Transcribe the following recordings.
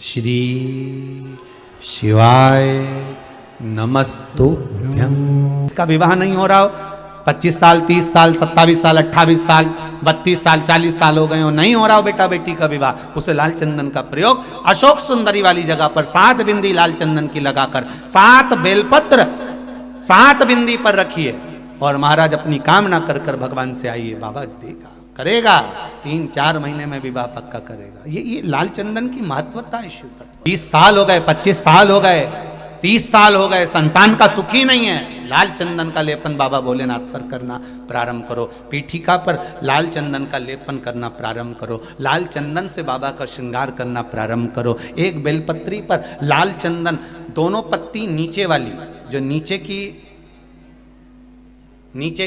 श्री शिवाय नमस्तुभ्यं। इसका विवाह नहीं हो रहा हो, 25 साल 30 साल 27 साल 28 साल 32 साल 40 साल हो गए हो, नहीं हो रहा हो बेटा बेटी का विवाह, उसे लाल चंदन का प्रयोग अशोक सुंदरी वाली जगह पर 7 बिंदी लाल चंदन की लगाकर 7 बेलपत्र 7 बिंदी पर रखिए और महाराज अपनी कामना कर कर भगवान से आइए, बाबा देगा करेगा, 3-4 महीने में विवाह पक्का करेगा। ये लाल चंदन की महत्वता है। 20 साल हो गए, 25 साल हो गए, 30 साल हो गए, संतान का सुख ही नहीं है, लाल चंदन का लेपन बाबा भोलेनाथ पर करना प्रारंभ करो। पीठिका पर लाल चंदन का लेपन करना प्रारंभ करो, लाल चंदन से बाबा का श्रृंगार करना प्रारंभ करो। एक बेलपत्री पर लाल चंदन, दोनों पत्ती नीचे वाली, जो नीचे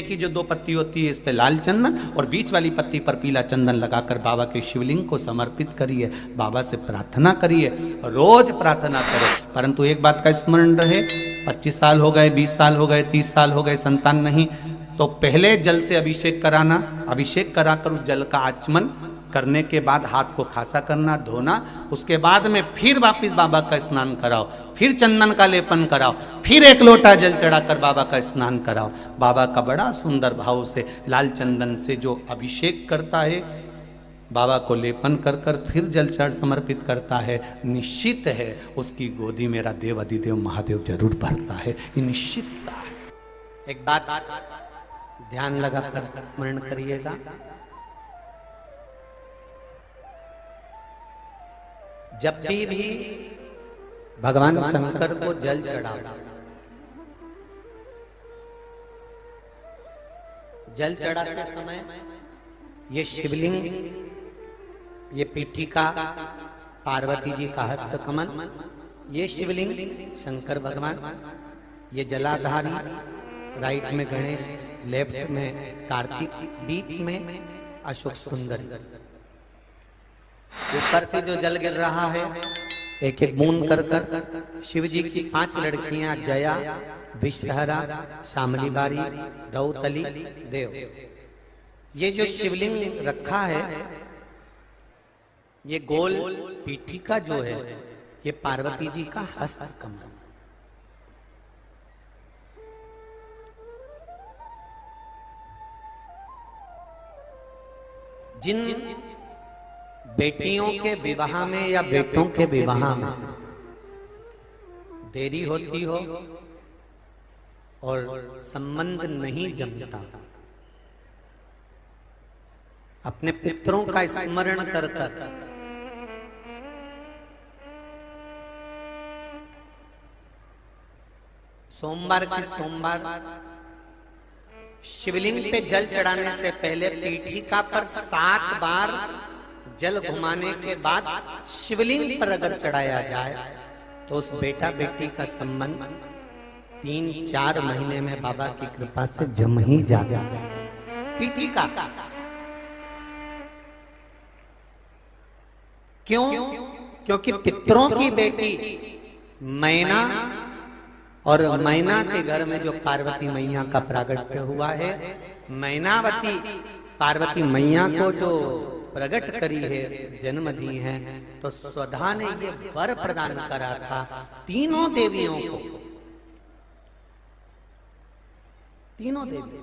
की जो 2 पत्ती होती है इस पे लाल चंदन और बीच वाली पत्ती पर पीला चंदन लगाकर बाबा के शिवलिंग को समर्पित करिए, बाबा से प्रार्थना करिए, रोज प्रार्थना करो। परंतु एक बात का स्मरण रहे, 25 साल हो गए, 20 साल हो गए, 30 साल हो गए, संतान नहीं, तो पहले जल से अभिषेक कराना, अभिषेक कराकर उस जल का आचमन करने के बाद हाथ को खासा करना, धोना, उसके बाद में फिर वापिस बाबा का स्नान कराओ, फिर चंदन का लेपन कराओ, फिर 1 लोटा जल चढ़ाकर बाबा का स्नान कराओ। बाबा का बड़ा सुंदर भाव से लाल चंदन से जो अभिषेक करता है, बाबा को लेपन कर कर फिर जल चढ़ समर्पित करता है, निश्चित है उसकी गोदी मेरा देव अधिदेव महादेव जरूर भरता है, ये निश्चितता है। एक बात ध्यान लगाकर स्मरण करिएगा, जब भी भगवान शंकर को जल चढ़ाओ, जल चढ़ाते समय ये शिवलिंग, ये पीठिका पार्वती जी का हस्त कमल, ये शिवलिंग शंकर भगवान, ये जलाधारी, राइट में गणेश, लेफ्ट में कार्तिक, बीच में अशोक सुंदरी, ऊपर से जो जल गिर रहा है एक एक बूंद कर कर शिव जी की 5 लड़कियां, जया, विषहरा, शामली बारी, दौतली, देव, ये जो शिवलिंग रखा है, ये गोल पीठिका जो है ये पार्वती जी का हस्त कमल। जिन बेटियों के विवाह में या बेटों के विवाह में देरी होती हो और संबंध नहीं जमता, अपने पितरों का स्मरण कर कर सोमवार के सोमवार शिवलिंग पे जल चढ़ाने से पहले पीठिका पर 7 बार जल घुमाने के बाद शिवलिंग पर अगर चढ़ाया जाए तो उस बेटा बेटी का संबंध 3-4 महीने में बाबा की कृपा से जम ही जाता है। पीठिका क्यों? क्योंकि पितरों की बेटी मैना, और मैना के घर में जो पार्वती मैया का प्रागट्य हुआ है, मैनावती पार्वती मैया को जो प्रकट करी है, जन्म दी है, तो स्वधा ने ये वर प्रदान करा था तीनों देवियों को, तीनों देवी।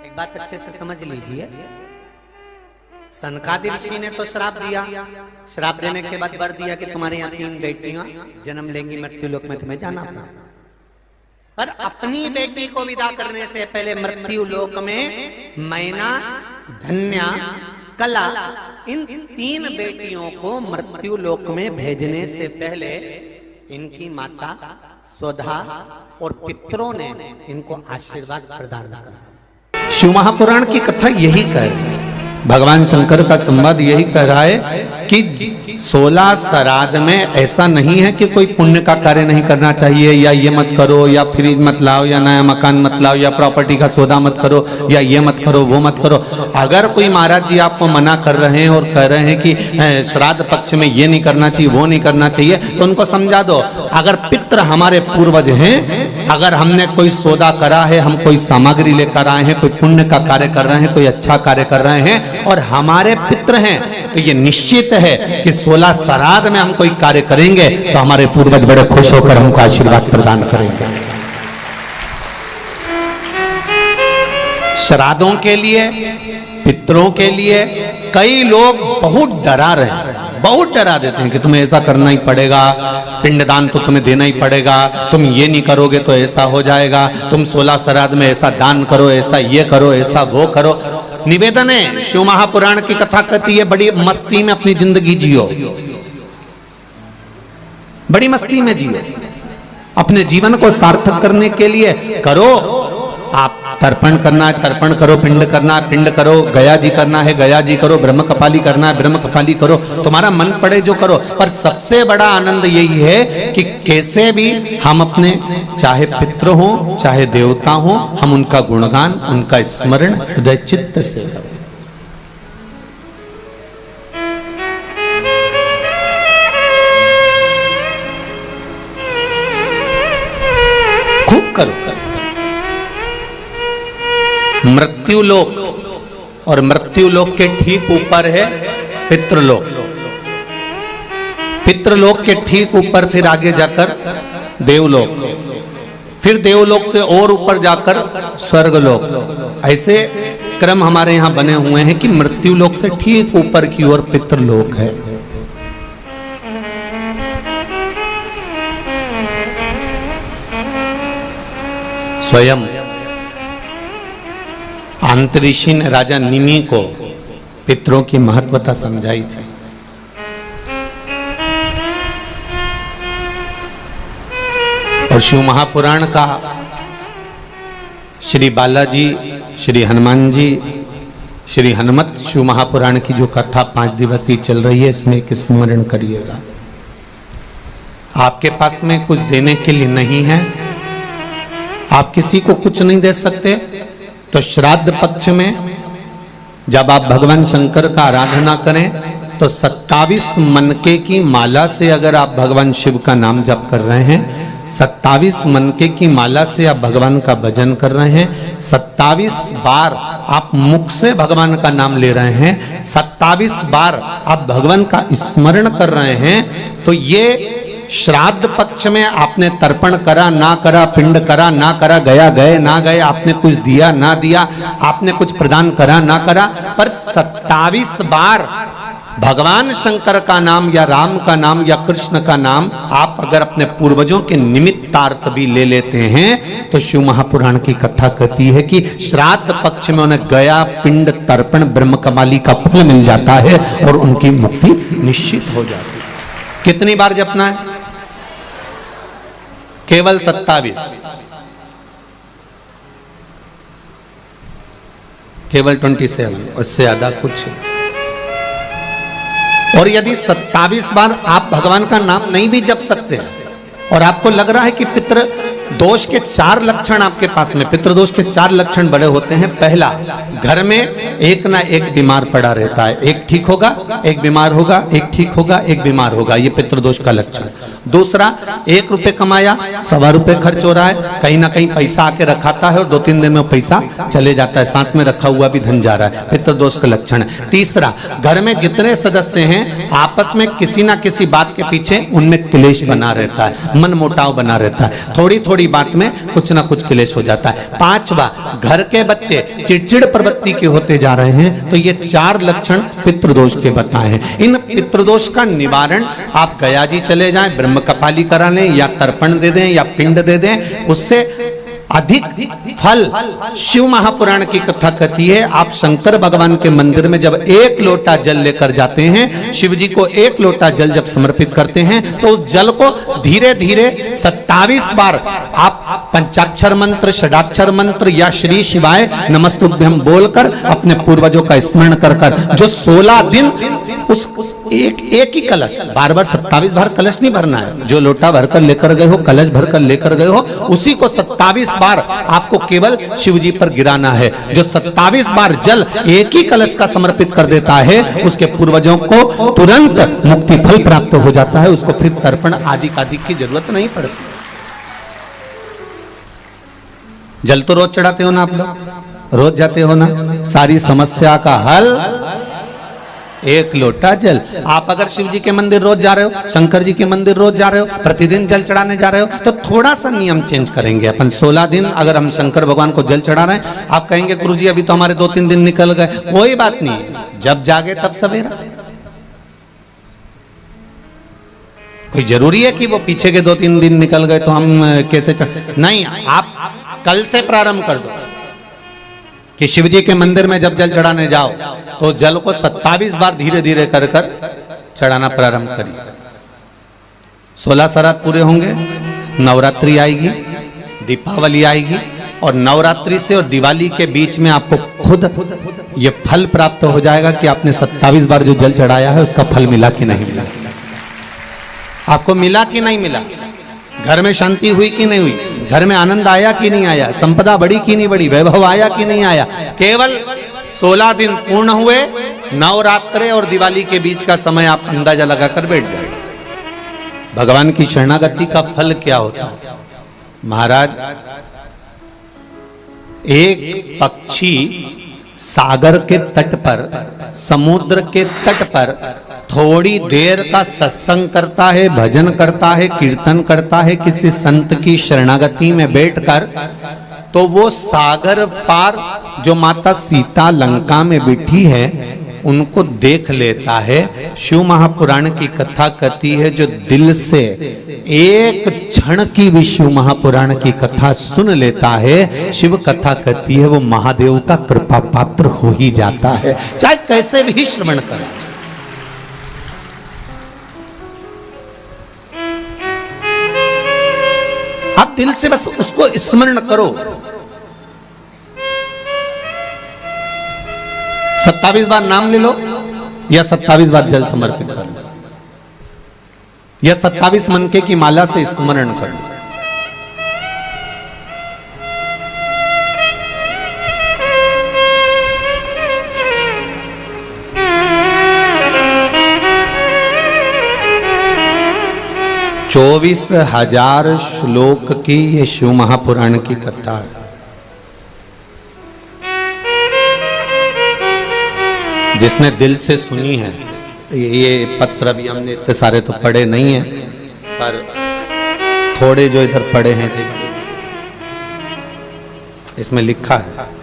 एक बात अच्छे से समझ लीजिए, सनकादिक ऋषि ने तो श्राप दिया, श्राप देने के बाद वर दिया कि तुम्हारे यहाँ 3 बेटियां जन्म लेंगी, मृत्यु लोक में तुम्हें जाना पड़ा, पर अपनी बेटी को विदा करने से पहले मृत्यु लोक में मैना, धन्या, कला, इन 3 बेटियों को मृत्यु लोक में भेजने से पहले इनकी माता स्वधा और पितरों ने इनको आशीर्वाद प्रदान करा। शिव महापुराण की कथा यही कह रही है, भगवान शंकर का संवाद यही कह रहा है कि 16 श्राद्ध में ऐसा नहीं है कि कोई पुण्य का कार्य नहीं करना चाहिए, या ये मत करो, या फ्रिज मत लाओ, या नया मकान मत लाओ, या प्रॉपर्टी का सौदा मत करो, या ये मत करो, वो मत करो। अगर कोई महाराज जी आपको मना कर रहे हैं और कह रहे हैं कि श्राद्ध पक्ष में ये नहीं करना चाहिए, वो नहीं करना चाहिए, तो उनको समझा दो, अगर पितृ हमारे पूर्वज हैं, अगर हमने कोई सौदा करा है, हम कोई सामग्री लेकर आए हैं, कोई पुण्य का कार्य कर रहे हैं, कोई अच्छा कार्य कर रहे हैं और हमारे पितृ हैं, तो ये निश्चित है कि 16 श्राद्ध में हम कोई कार्य करेंगे तो हमारे पूर्वज बड़े खुश होकर हमको आशीर्वाद प्रदान करेंगे। श्राद्धों के लिए, पितरों के लिए कई लोग बहुत डरा रहे हैं, बहुत डरा देते हैं कि तुम्हें ऐसा करना ही पड़ेगा, पिंडदान तो तुम्हें देना ही पड़ेगा, तुम ये नहीं करोगे तो ऐसा हो जाएगा, तुम 16 श्राद्ध में ऐसा दान करो, ऐसा ये करो, ऐसा वो करो। निवेदन है, शिव महापुराण की कथा कहती है, बड़ी मस्ती में अपनी जिंदगी जियो, बड़ी मस्ती में जियो, अपने जीवन को सार्थक करने के लिए करो। आप तर्पण करना है तर्पण करो, पिंड करना है पिंड करो, गया जी करना है गया जी करो, ब्रह्म कपाली करना है ब्रह्म कपाली करो, तुम्हारा मन पड़े जो करो। पर सबसे बड़ा आनंद यही है कि कैसे भी हम अपने, चाहे पितृ हो चाहे देवता हो, हम उनका गुणगान, उनका स्मरण हृदय चित्त से करें। खूब करो। मृत्युलोक, और मृत्युलोक के ठीक ऊपर है पितृलोक, पितृलोक के ठीक ऊपर फिर आगे जाकर देवलोक, फिर देवलोक से और ऊपर जाकर स्वर्गलोक। ऐसे क्रम हमारे यहां बने हुए हैं कि मृत्युलोक से ठीक ऊपर की ओर पितृलोक है। स्वयं अंतरिषि ने राजा निमि को पितरों की महत्वता समझाई थी। और शिव महापुराण का श्री बालाजी, श्री हनुमान जी, श्री हनुमत शिव महापुराण की जो कथा 5 दिवसीय चल रही है, इसमें एक स्मरण करिएगा। आपके पास में कुछ देने के लिए नहीं है, आप किसी को कुछ नहीं दे सकते, तो श्राद्ध पक्ष में जब आप भगवान शंकर का आराधना करें तो 27 मनके की माला से अगर आप भगवान शिव का नाम जप कर रहे हैं, 27 मनके की माला से आप भगवान का भजन कर रहे हैं, 27 बार आप मुख से भगवान का नाम ले रहे हैं, 27 बार आप भगवान का स्मरण कर रहे हैं, तो ये श्राद्ध पक्ष में आपने तर्पण करा ना करा, पिंड करा ना करा, गया गए ना गए, आपने कुछ दिया ना दिया, आपने कुछ प्रदान करा ना करा, पर 27 बार भगवान शंकर का नाम या राम का नाम या कृष्ण का नाम आप अगर अपने पूर्वजों के निमित्तार्थ भी ले लेते हैं, तो शिव महापुराण की कथा कहती है कि श्राद्ध पक्ष में उन्हें गया, पिंड, तर्पण, ब्रह्म कपाली का फल मिल जाता है और उनकी मुक्ति निश्चित हो जाती है। कितनी बार जपना है? केवल 27, केवल 27, उससे ज्यादा कुछ। और यदि 27 बार आप भगवान का नाम नहीं भी जप सकते हैं और आपको लग रहा है कि पितृ दोष के 4 लक्षण आपके पास में, पितृदोष के 4 लक्षण बड़े होते हैं। पहला, घर में एक ना एक बीमार पड़ा रहता है, एक ठीक होगा एक बीमार होगा, एक ठीक होगा एक बीमार होगा, ये पितृदोष का लक्षण। दूसरा, 1 रुपए कमाया 1.25 रुपए खर्च हो रहा है, कहीं ना कहीं पैसा आके रखाता है और 2-3 दिन में पैसा चले जाता है, साथ में रखा हुआ भी धन जा रहा है, पितृदोष का लक्षण है। तीसरा, घर में जितने सदस्य हैं आपस में किसी ना किसी बात के पीछे उनमें क्लेश बना रहता है, मन मुटाव बना रहता है, थोड़ी थोड़ी बात में कुछ ना कुछ क्लेश हो जाता है। 5वां, घर के बच्चे चिड़चिड़ प्रवृत्ति के होते जा रहे हैं, तो ये 4 लक्षण पितृदोष के बताए हैं। इन पितृदोष का निवारण आप गया जी चले जाएं, ब्रह्म कपाली करा लें, या तर्पण दे दें या पिंड दे दें, उससे अधिक फल शिव महापुराण की कथा कहती है। आप शंकर भगवान के मंदिर में जब 1 लोटा जल लेकर जाते हैं, शिव जी को 1 लोटा जल जब समर्पित करते हैं, तो उस जल को धीरे धीरे 27 बार आप पंचाक्षर मंत्र, षडाक्षर मंत्र या श्री शिवाय नमस्तुभ्यम बोलकर अपने पूर्वजों का स्मरण कर जो 16 दिन एक ही कलश, बार बार 27 बार कलश नहीं भरना है। जो लोटा भरकर लेकर गए हो, कलश भरकर लेकर गए हो, उसी को 27 बार आपको केवल शिव जी पर गिराना है। जो 27 बार जल एक ही कलश का समर्पित कर देता है, उसके पूर्वजों को तुरंत मुक्ति फल प्राप्त हो जाता है। उसको फिर तर्पण आदि की जरूरत नहीं पड़ती। जल तो रोज चढ़ाते हो ना आप लोग, रोज जाते हो ना। सारी समस्या का हल एक लोटा जल। आप अगर शिव जी के मंदिर रोज जा रहे हो, शंकर जी के मंदिर रोज जा रहे हो, प्रतिदिन जल चढ़ाने जा रहे हो, तो थोड़ा सा नियम चेंज करेंगे अपन। 16 दिन अगर हम शंकर भगवान को जल चढ़ा रहे हैं, आप कहेंगे गुरुजी अभी तो हमारे 2-3 दिन निकल गए। कोई बात नहीं, जब जागे तब सवेरा। कोई जरूरी है कि वो पीछे के 2-3 दिन निकल गए तो हम कैसे नहीं। आप कल से प्रारंभ कर दो कि शिव जी के मंदिर में जब जल चढ़ाने जाओ तो जल को 27 बार धीरे धीरे कर कर चढ़ाना प्रारंभ करिए। 16 श्राद्ध पूरे होंगे, नवरात्रि आएगी, दीपावली आएगी, और नवरात्रि से और दिवाली के बीच में आपको खुद ये फल प्राप्त हो जाएगा कि आपने 27 बार जो जल चढ़ाया है उसका फल मिला कि नहीं मिला, आपको मिला कि नहीं मिला, घर में शांति हुई कि नहीं हुई, घर में आनंद आया कि नहीं आया, संपदा बढ़ी कि नहीं बढ़ी, वैभव आया कि नहीं आया। केवल 16 दिन पूर्ण हुए, नवरात्रे और दिवाली के बीच का समय आप अंदाजा लगाकर बैठ गए। भगवान की शरणागति का फल क्या होता है महाराज? एक पक्षी सागर के तट पर, समुद्र के तट पर थोड़ी देर का सत्संग करता है, भजन करता है, कीर्तन करता है किसी संत की शरणागति में बैठकर, तो वो सागर पार जो माता सीता लंका में बैठी है उनको देख लेता है। शिव महापुराण की कथा कहती है, जो दिल से एक क्षण की भी शिव महापुराण की कथा सुन लेता है, शिव कथा कहती है वो महादेव का कृपा पात्र हो ही जाता है, चाहे कैसे भी श्रवण करे। आप दिल से बस उसको स्मरण करो। 27 बार नाम ले लो या 27 बार जल समर्पित कर लो, या 27 मनके की माला से स्मरण कर लो। चौबीस 24,000 श्लोक की ये शिव महापुराण की कथा है, जिसने दिल से सुनी है। ये पत्र भी हमने इतने सारे तो पढ़े नहीं हैं, पर थोड़े जो इधर पढ़े हैं देखिए, इसमें लिखा है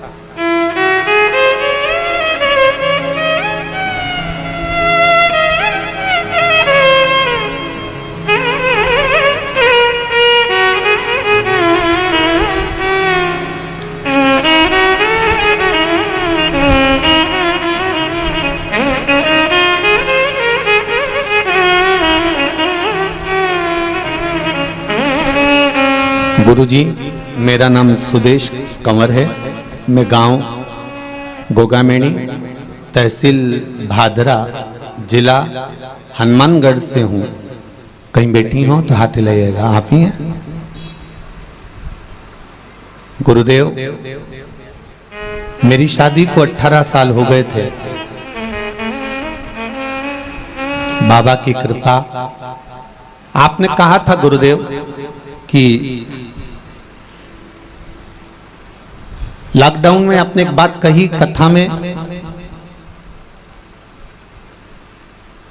गुरुजी, मेरा नाम सुदेश कंवर है। मैं गांव गोगामेणी, तहसील भादरा, जिला हनुमानगढ़ से हूँ। कहीं बैठी हो तो हाथ हिलाइएगा, आप ही हैं? गुरुदेव, मेरी शादी को 18 साल हो गए थे। बाबा की कृपा, आपने कहा था गुरुदेव कि लॉकडाउन में आपने एक बात कही कथा में,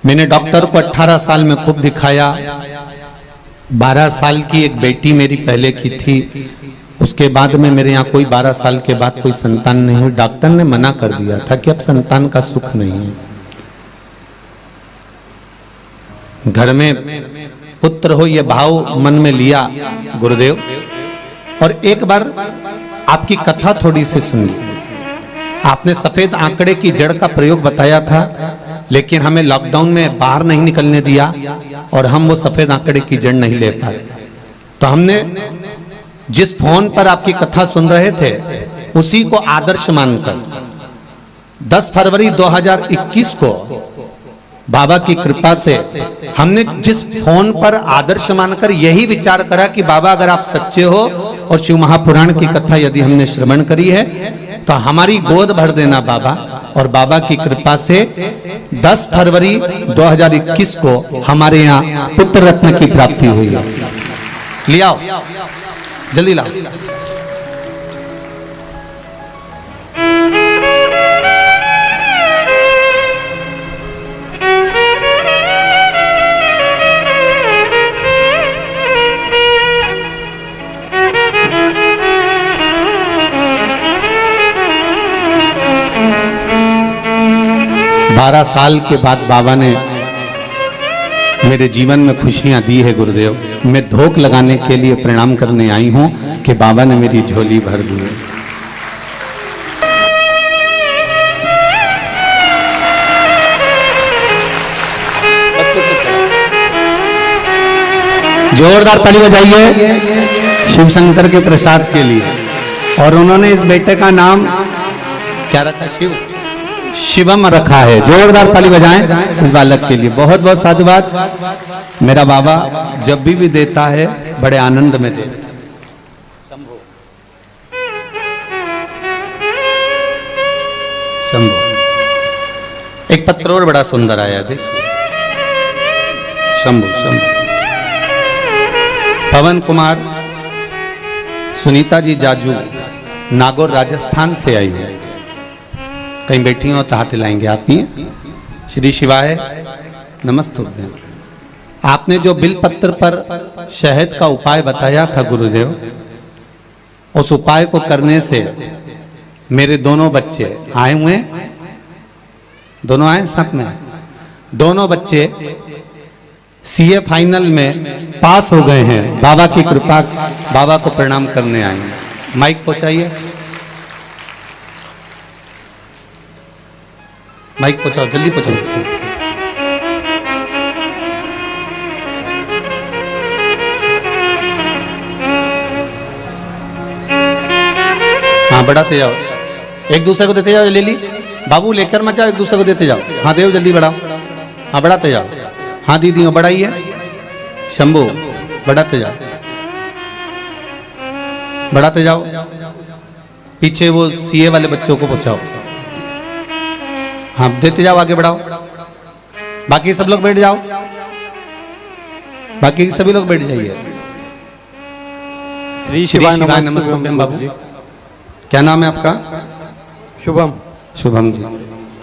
मैंने डॉक्टर को 18 साल में खूब दिखाया। 12 साल की एक बेटी मेरी पहले की थी, उसके बाद में मेरे यहाँ कोई 12 साल के बाद कोई संतान नहीं हुई। डॉक्टर ने मना कर दिया था कि अब संतान का सुख नहीं है, घर में पुत्र हो ये भाव मन में लिया गुरुदेव। और एक बार आपकी कथा थोड़ी सी सुनी, आपने सफेद आंकड़े की जड़ का प्रयोग बताया था, लेकिन हमें लॉकडाउन में बाहर नहीं निकलने दिया और हम वो सफेद आंकड़े की जड़ नहीं ले पाए। तो हमने जिस फोन पर आपकी कथा सुन रहे थे उसी को आदर्श मानकर 10 फरवरी 2021 को बाबा की कृपा से हमने जिस फोन पर आदर्श मानकर यही विचार करा कि बाबा अगर आप सच्चे हो और शिव महापुराण की कथा यदि हमने श्रवण करी है तो हमारी गोद भर देना बाबा। और बाबा की कृपा से 10 फरवरी 2021 को हमारे यहाँ पुत्र रत्न की प्राप्ति हुई है। ले आओ, जल्दी लाओ। बारह साल के बाद बाबा ने मेरे जीवन में खुशियां दी है गुरुदेव। मैं धोख लगाने के लिए प्रणाम करने आई हूं कि बाबा ने मेरी झोली भर दी है। जोरदार ताली बजाइए शिव शंकर के प्रसाद के लिए। और उन्होंने इस बेटे का नाम क्या रखा? शिवम रखा है। जोरदार ताली बजाएं इस बालक के लिए। बहुत बहुत साधुवाद। मेरा बाबा जब भी देता है बड़े आनंद में देता है। शंभो शंभो। एक पत्र और बड़ा सुंदर आया, देखिए। शंभो शंभो। पवन कुमार सुनीता जी जाजू नागौर राजस्थान से आई है। कहीं बैठी हो तो हाथ हिलाएंगे आप ही। श्री शिवाय नमस्ते। आपने जो बिलपत्र पर शहद का उपाय बताया था गुरुदेव, उस उपाय को करने से मेरे दोनों बच्चे आए हुए, दोनों आए साथ में, दोनों बच्चे सीए फाइनल में पास हो गए हैं। बाबा की कृपा, बाबा को प्रणाम करने आए हैं। माइक पहुंचाइए, माइक पहुंचाओ, जल्दी पहुंचाओ। हाँ बढ़ाते जाओ, एक दूसरे को देते जाओ। ले ली बाबू, लेकर मत जाओ, एक दूसरे को देते जाओ। हाँ देव जल्दी बढ़ाओ। हाँ बढ़ाते जाओ। हाँ दीदी बढ़ाइए। शंभू बढ़ाते जाओ, बढ़ाते जाओ। पीछे वो सीए वाले बच्चों को पहुंचाओ। हाँ देते जाओ, आगे बढ़ाओ। बाकी सब लोग बैठ जाओ, बाकी सभी लोग बैठ जाइए। श्री शिवाय नमस्ते। बाबू क्या नाम है आपका? शुभम। शुभम जी।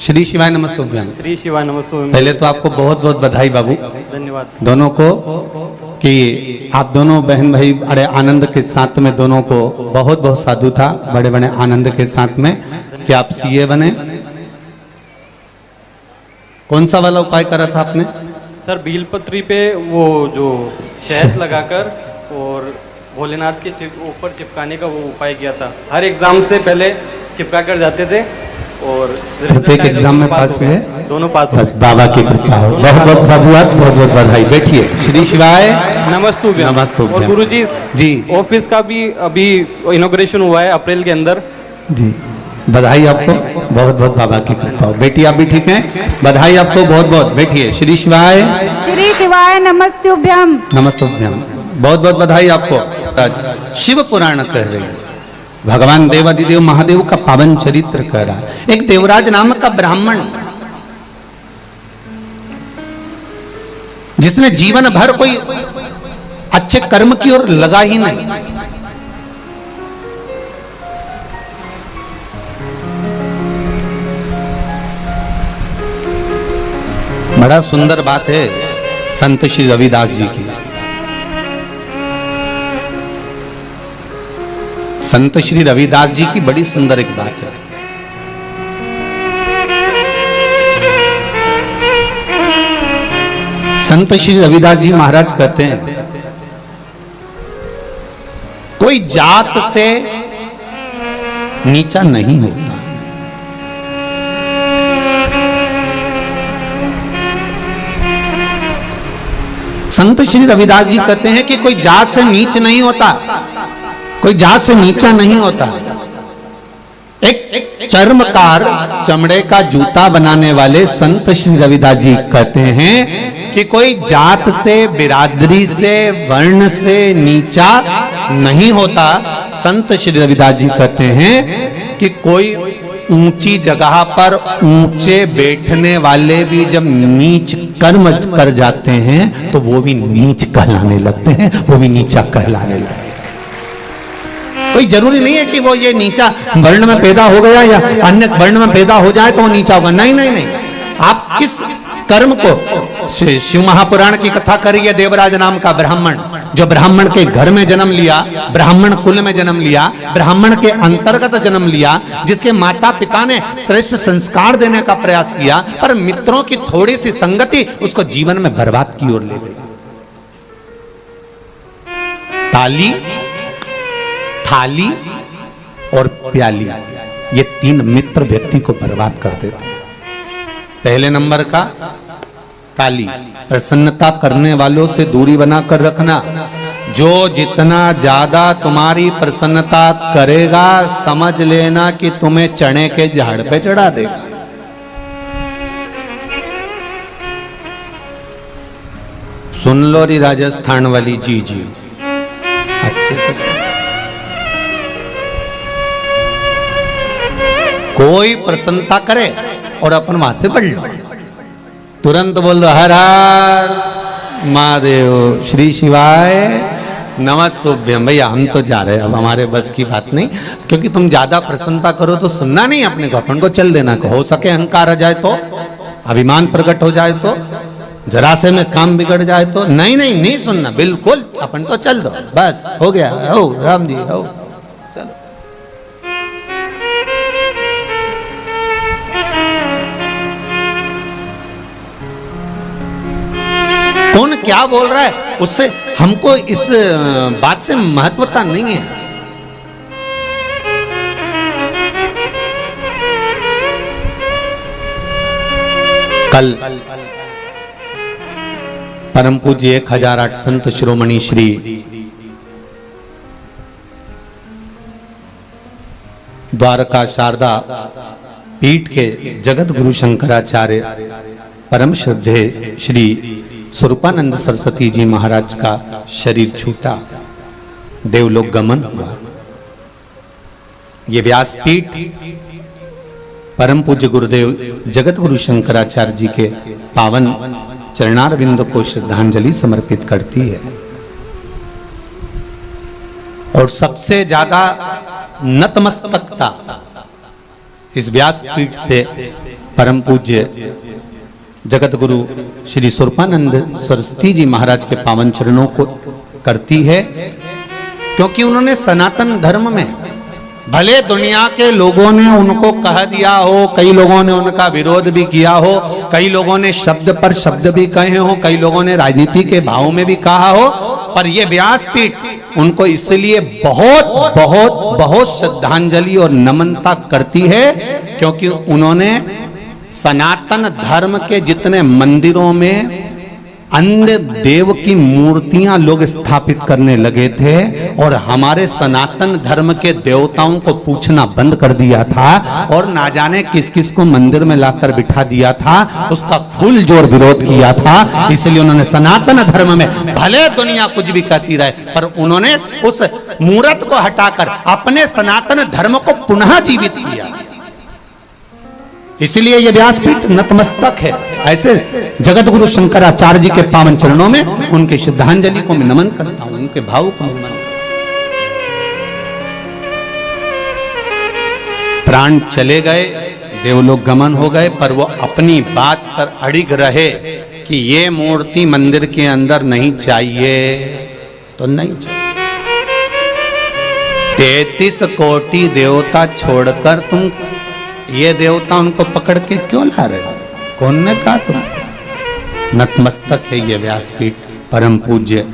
श्री शिवाय नमस्ते। श्री शिवाय नमस्ते। पहले तो आपको बहुत बहुत बधाई बाबू, धन्यवाद दोनों को, कि आप दोनों बहन भाई बड़े आनंद के साथ में, दोनों को बहुत बहुत साधु था, बड़े बड़े आनंद के साथ में कि आप सीए बने। कौन सा वाला उपाय करा था आपने? सर बीलपत्री पे वो जो शहद लगाकर और भोलेनाथ के ऊपर चिपकाने का वो उपाय किया था। हर एग्जाम से पहले चिपका कर जाते थे और प्रत्येक एग्जाम में पास हुए, दोनों पास। बस बाबा की कृपा हो। बहुत बहुत साधुवाद, बहुत बहुत बधाई। बैठिए। श्री शिवाय नमस्ते। नमस्ते। और गुरुजी जी ऑफिस का भी अभी इनॉग्रेशन हुआ है अप्रैल के अंदर जी। बधाई आपको, बहुत बहुत बाबा की कृपा हो। बेटी आप भी ठीक हैं? बधाई आपको बहुत बहुत। बैठिए। श्री शिवाय नमस्तुभ्यम। नमस्तुभ्यम। बहुत बहुत बधाई आपको। शिव पुराण कह रही है, भगवान देवादिदेव महादेव का पावन चरित्र कह रहा है। एक देवराज नाम का ब्राह्मण, जिसने जीवन भर कोई अच्छे कर्म की ओर लगा ही नहीं, बड़ा सुंदर बात है संत श्री रविदास जी की। संत श्री रविदास जी की बड़ी सुंदर एक बात है। संत श्री रविदास जी महाराज कहते हैं, कोई जात से नीचा नहीं होता। संत श्री रविदास जी कहते हैं कि कोई जात से नीच नहीं होता, कोई जात से नीचा नहीं होता। एक चर्मकार, चमड़े का जूता बनाने वाले संत श्री रविदास जी कहते हैं कि कोई जात से, बिरादरी से, वर्ण से नीचा नहीं होता। संत श्री रविदास जी कहते हैं कि कोई ऊंची जगह पर ऊंचे बैठने वाले भी जब नीच कर्म कर जाते हैं तो वो भी नीच कहलाने लगते हैं, वो भी नीचा कहलाने लगते हैं। कोई जरूरी नहीं है कि वो ये नीचा वर्ण में पैदा हो गया या अन्य वर्ण में पैदा हो जाए तो वो नीचा होगा। नहीं नहीं नहीं, आप किस कर्म को, शिव महापुराण की कथा करी है, देवराज नाम का ब्राह्मण जो ब्राह्मण के घर में जन्म लिया, ब्राह्मण कुल में जन्म लिया, ब्राह्मण के अंतर्गत जन्म लिया, जिसके माता पिता ने श्रेष्ठ संस्कार देने का प्रयास किया, पर मित्रों की थोड़ी सी संगति उसको जीवन में बर्बाद की ओर ले गई। ताली, थाली और प्याली, ये तीन मित्र व्यक्ति को बर्बाद कर देते हैं। पहले नंबर का ताली, प्रसन्नता करने वालों से दूरी बनाकर रखना। जो जितना ज्यादा तुम्हारी प्रसन्नता करेगा, समझ लेना कि तुम्हें चने के झाड़ पे चढ़ा देगा। सुन लो री राजस्थान वाली जी जी, अच्छे से सुन। कोई प्रसन्नता करे और अपन वहां से बढ़ लो, तुरंत बोल दो हर हर महादेव, श्री शिवाय नमस्तुभ्यम। भैया हम तो जा रहे हैं, अब हमारे बस की बात नहीं, क्योंकि तुम ज्यादा प्रसन्नता करो तो सुनना नहीं अपने को, अपन को चल देना। हो सके अहंकार आ जाए तो, अभिमान प्रकट हो जाए तो, जरा से में काम बिगड़ जाए तो, नहीं नहीं नहीं सुनना, बिल्कुल अपन तो चल दो, बस हो गया। हो राम जी हो, चलो। कौन क्या बोल रहा है उससे हमको इस बात से महत्वता नहीं है। कल परम पूज्य 1008 संत शिरोमणि श्री द्वारका शारदा पीठ के जगत गुरु शंकराचार्य परम श्रद्धे श्री स्वरूपानंद सरस्वती जी महाराज का शरीर छूटा, देवलोक गमन हुआ। ये व्यासपीठ परम पूज्य गुरुदेव जगत गुरु शंकराचार्य जी के पावन चरणारविंद को श्रद्धांजलि समर्पित करती है। और सबसे ज्यादा नतमस्तकता इस व्यासपीठ से परम पूज्य जगत गुरु श्री स्वरूपानंद सरस्वती जी महाराज के पावन चरणों को करती है, क्योंकि उन्होंने सनातन धर्म में, भले दुनिया के लोगों ने उनको कह दिया हो, कई लोगों ने उनका विरोध भी किया हो, कई लोगों ने शब्द पर शब्द भी कहे हो, कई लोगों ने राजनीति के भाव में भी कहा हो, पर यह व्यासपीठ उनको इसलिए बहुत बहुत बहुत श्रद्धांजलि और नमनता करती है, क्योंकि उन्होंने सनातन धर्म के जितने मंदिरों में अन्य देव की मूर्तियां लोग स्थापित करने लगे थे और हमारे सनातन धर्म के देवताओं को पूछना बंद कर दिया था और ना जाने किस किस को मंदिर में लाकर बिठा दिया था, उसका फुल जोर विरोध किया था। इसलिए उन्होंने सनातन धर्म में भले दुनिया कुछ भी कहती रहे, पर उन्होंने उस मूर्त को हटाकर अपने सनातन धर्म को पुनः जीवित किया। इसलिए यह व्यासपीठ नतमस्तक है। ऐसे जगत गुरु शंकराचार्य जी के पावन चरणों में उनके श्रद्धांजलि को मैं नमन करता हूं, उनके भाव को नमन। प्राण चले गए, देवलोक गमन हो गए, पर वो अपनी बात पर अड़िग रहे कि ये मूर्ति मंदिर के अंदर नहीं चाहिए तो नहीं चाहिए। 33 कोटि देवता छोड़कर तुम ये देवता उनको पकड़ के क्यों ला रहे हो? कौन ने कहा तुम? नतमस्तक है ये व्यासपीठ परम पूज्य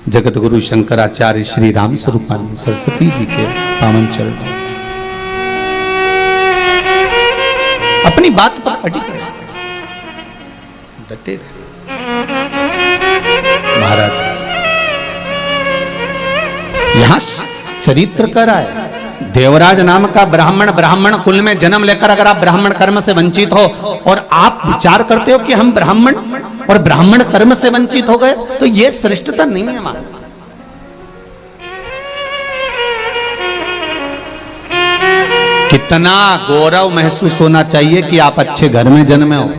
जगत गुरु शंकराचार्य श्री राम स्वरूपानंद सरस्वती जी के पावन चरण। अपनी बात पर अडिग रहे, डटे रहे। महाराज यहां चरित्र कर आए, देवराज नाम का ब्राह्मण कुल में जन्म लेकर अगर आप ब्राह्मण कर्म से वंचित हो और आप विचार करते हो कि हम ब्राह्मण और ब्राह्मण कर्म से वंचित हो गए, तो यह श्रेष्ठता नहीं है हमारा। कितना गौरव महसूस होना चाहिए कि आप अच्छे घर में जन्मे हो,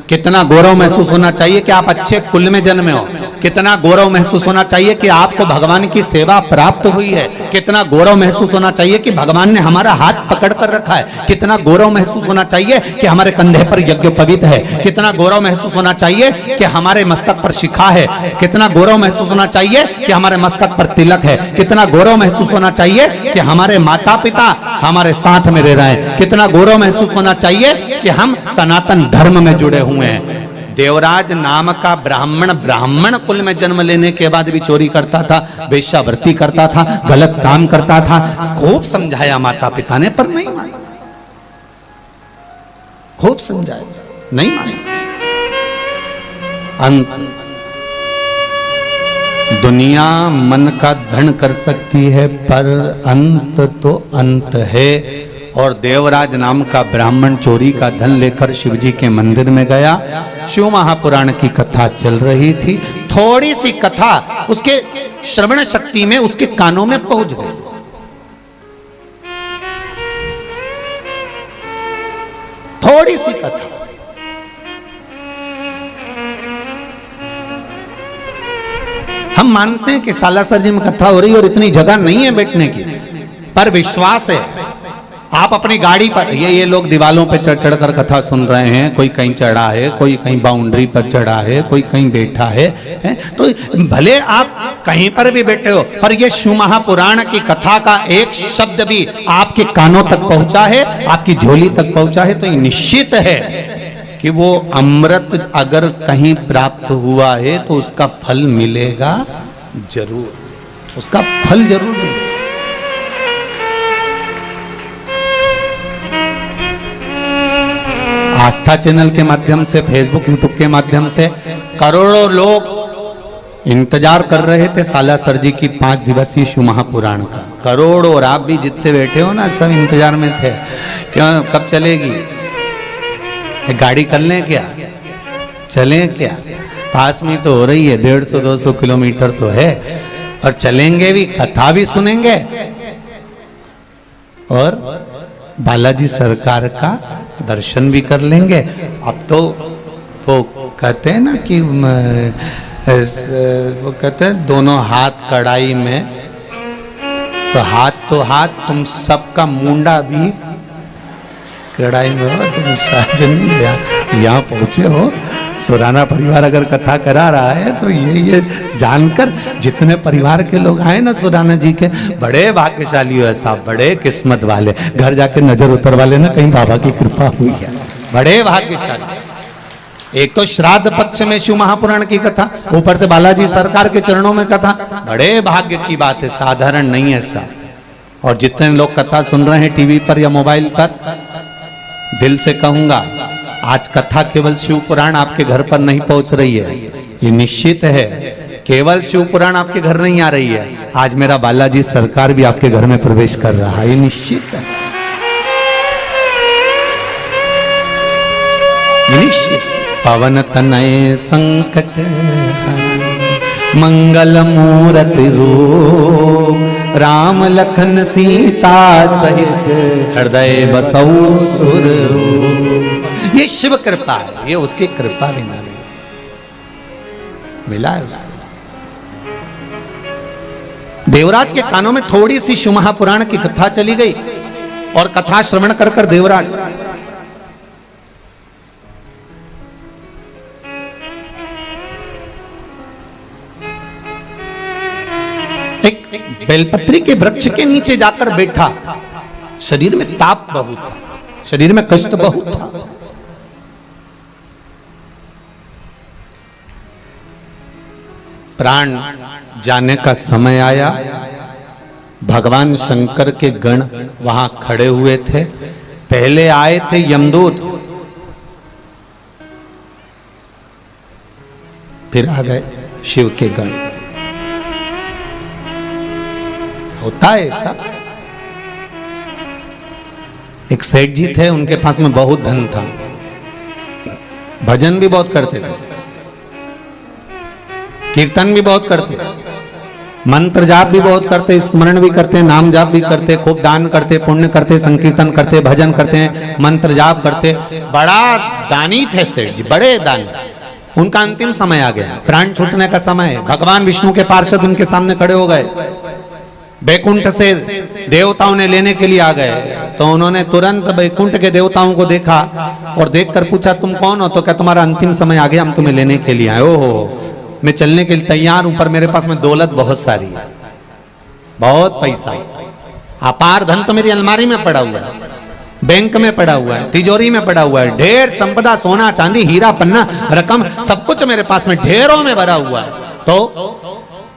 कितना गौरव महसूस होना चाहिए कि आप अच्छे कुल में जन्मे हो, कितना गौरव महसूस होना चाहिए कि आपको भगवान की सेवा प्राप्त हुई है, कितना गौरव महसूस होना चाहिए कि भगवान ने हमारा हाथ पकड़ कर रखा है, कितना गौरव महसूस होना चाहिए कि हमारे कंधे पर यज्ञोपवीत है, कितना गौरव महसूस होना चाहिए कि हमारे मस्तक पर शिखा है, कितना गौरव महसूस होना चाहिए कि हमारे मस्तक पर तिलक है, कितना गौरव महसूस होना चाहिए कि हमारे माता पिता हमारे साथ में रह रहे हैं, कितना गौरव महसूस होना चाहिए कि हम सनातन धर्म में जुड़े हुए हैं। देवराज नाम का ब्राह्मण कुल में जन्म लेने के बाद भी चोरी करता था, वेश्यावृत्ति करता था, गलत काम करता था। खूब समझाया माता पिता ने, पर नहीं माने। खूब समझाया, नहीं माने। दुनिया मन का धन कर सकती है, पर अंत तो अंत है। और देवराज नाम का ब्राह्मण चोरी का धन लेकर शिवजी के मंदिर में गया। शिव महापुराण की कथा चल रही थी, थोड़ी सी कथा उसके श्रवण शक्ति में, उसके कानों में पहुंच गई। थोड़ी सी कथा, हम मानते हैं कि सालासर जी में कथा हो रही और इतनी जगह नहीं है बैठने की, पर विश्वास है। आप अपनी गाड़ी पर, ये लोग दीवालों पे चढ़ चढ़ कर कथा सुन रहे हैं, कोई कहीं चढ़ा है, कोई कहीं बाउंड्री पर चढ़ा है, कोई कहीं बैठा है, तो भले आप कहीं पर भी बैठे हो, पर ये शिव महापुराण की कथा का एक शब्द भी आपके कानों तक पहुंचा है, आपकी झोली तक पहुंचा है, तो ये निश्चित है कि वो अमृत अगर कहीं प्राप्त हुआ है तो उसका फल मिलेगा जरूर, उसका फल जरूर मिलेगा। आस्था चैनल के माध्यम से, फेसबुक यूट्यूब के माध्यम से करोड़ों लोग इंतजार कर रहे थे सालासर जी की 5 दिवसीय शिव महापुराण का। करोड़ों, और आप भी जितने बैठे हो ना, सब इंतजार में थे। क्यों, कब चलेगी? एक गाड़ी कर लें क्या? चलें क्या? पास में तो हो रही है, 150-200 किलोमीटर तो है, और चलेंगे भी, कथा भी सुनेंगे और बालाजी सरकार का दर्शन भी कर लेंगे। अब तो वो कहते हैं ना कि वो कहते हैं दोनों हाथ कढ़ाई में, तो हाथ तुम सबका मुंडा भी कढ़ाई में हो। तुम शायद नहीं यहाँ पहुंचे हो, सुराना परिवार अगर कथा करा रहा है तो ये जानकर जितने परिवार के लोग आए ना सुराना जी के, बड़े भाग्यशाली हो साहब, बड़े किस्मत वाले। घर जाके नजर उतर वाले ना, कहीं बाबा की कृपा हुई है, बड़े भाग्यशाली। एक तो श्राद्ध पक्ष में शिव महापुराण की कथा, ऊपर से बालाजी सरकार के चरणों में कथा, बड़े भाग्य की बात है, साधारण नहीं है साहब। और जितने लोग कथा सुन रहे हैं टीवी पर या मोबाइल पर, दिल से कहूंगा, आज कथा केवल शिव पुराण आपके घर पर नहीं पहुंच रही है, ये निश्चित है। केवल शिव पुराण आपके घर नहीं आ रही है, आज मेरा बालाजी सरकार भी आपके घर में प्रवेश कर रहा है, ये निश्चित है, ये निश्चित। पवन तनय संकट मंगल मूर्ति रूप, राम लखन सीता सहित हृदय बसौ सुर रूप। ये शिव कृपा है, ये उसकी कृपा भी ना मिला है उससे। देवराज के कानों में थोड़ी सी शिव महापुराण की कथा चली गई, और कथा श्रवण कर कर देवराज एक बेलपत्री के वृक्ष के नीचे जाकर बैठा। शरीर में ताप बहुत था, शरीर में कष्ट बहुत था। प्राण जाने का समय आया। भगवान शंकर के गण वहां खड़े हुए थे। पहले आए थे यमदूत, फिर आ गए शिव के गण। होता है ऐसा, एक सेठ जी थे, उनके पास में बहुत धन था, भजन भी बहुत करते थे, कीर्तन भी बहुत करते, मंत्र जाप भी बहुत करते, स्मरण भी करते, नाम जाप भी करते, खूब दान करते, पुण्य करते, संकीर्तन करते, भजन करते, मंत्र जाप करते, बड़ा दानी थे सेठ जी, बड़े दानी। उनका अंतिम समय आ गया, प्राण छूटने का समय। भगवान विष्णु के पार्षद उनके सामने खड़े हो गए, बैकुंठ से देवताओं ने लेने के लिए आ गए। तो उन्होंने तुरंत बैकुंठ के देवताओं को देखा और देखकर पूछा, तुम कौन हो? तो क्या तुम्हारा अंतिम समय आ गया, हम तुम्हें लेने के लिए आए। ओहो, मैं चलने के लिए तैयार हूं, पर मेरे पास में दौलत बहुत सारी है, बहुत पैसा, अपार धन तो मेरी अलमारी में पड़ा हुआ है, बैंक में पड़ा हुआ है, तिजोरी में पड़ा हुआ है, ढेर संपदा, सोना चांदी हीरा पन्ना रकम सब कुछ मेरे पास में ढेरों में भरा हुआ है। तो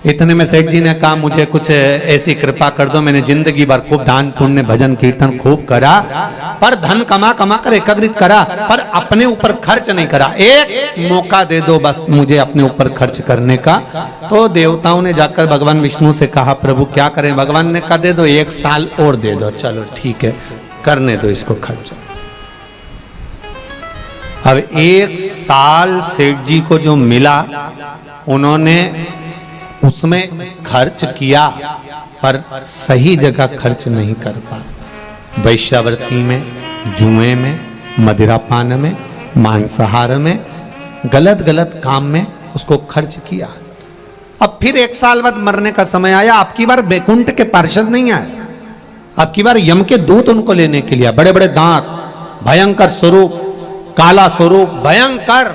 इतने में सेठ जी ने कहा, मुझे कुछ ऐसी कृपा कर दो, मैंने जिंदगी भर खूब दान पुण्य भजन कीर्तन खूब करा, पर धन कमा कमा कर एकत्रित करा, पर अपने ऊपर खर्च नहीं करा, एक मौका दे दो बस मुझे अपने ऊपर खर्च करने का। तो देवताओं ने जाकर भगवान विष्णु से कहा, प्रभु क्या करें? भगवान ने कहा, दे दो, 1 साल और दे दो। चलो ठीक है, करने दो इसको खर्च। अब 1 साल सेठ जी को जो मिला, उन्होंने उसमें खर्च किया, पर सही जगह खर्च नहीं कर पाए। वैश्यावृत्ति में, जुए में, मदिरापान में, मांसाहार में, गलत गलत काम में उसको खर्च किया। अब फिर 1 साल बाद मरने का समय आया। अब की बार बैकुंठ के पार्षद नहीं आए, अब की बार यम के दूत उनको लेने के लिए, बड़े बड़े दांत, भयंकर स्वरूप, काला स्वरूप, भयंकर।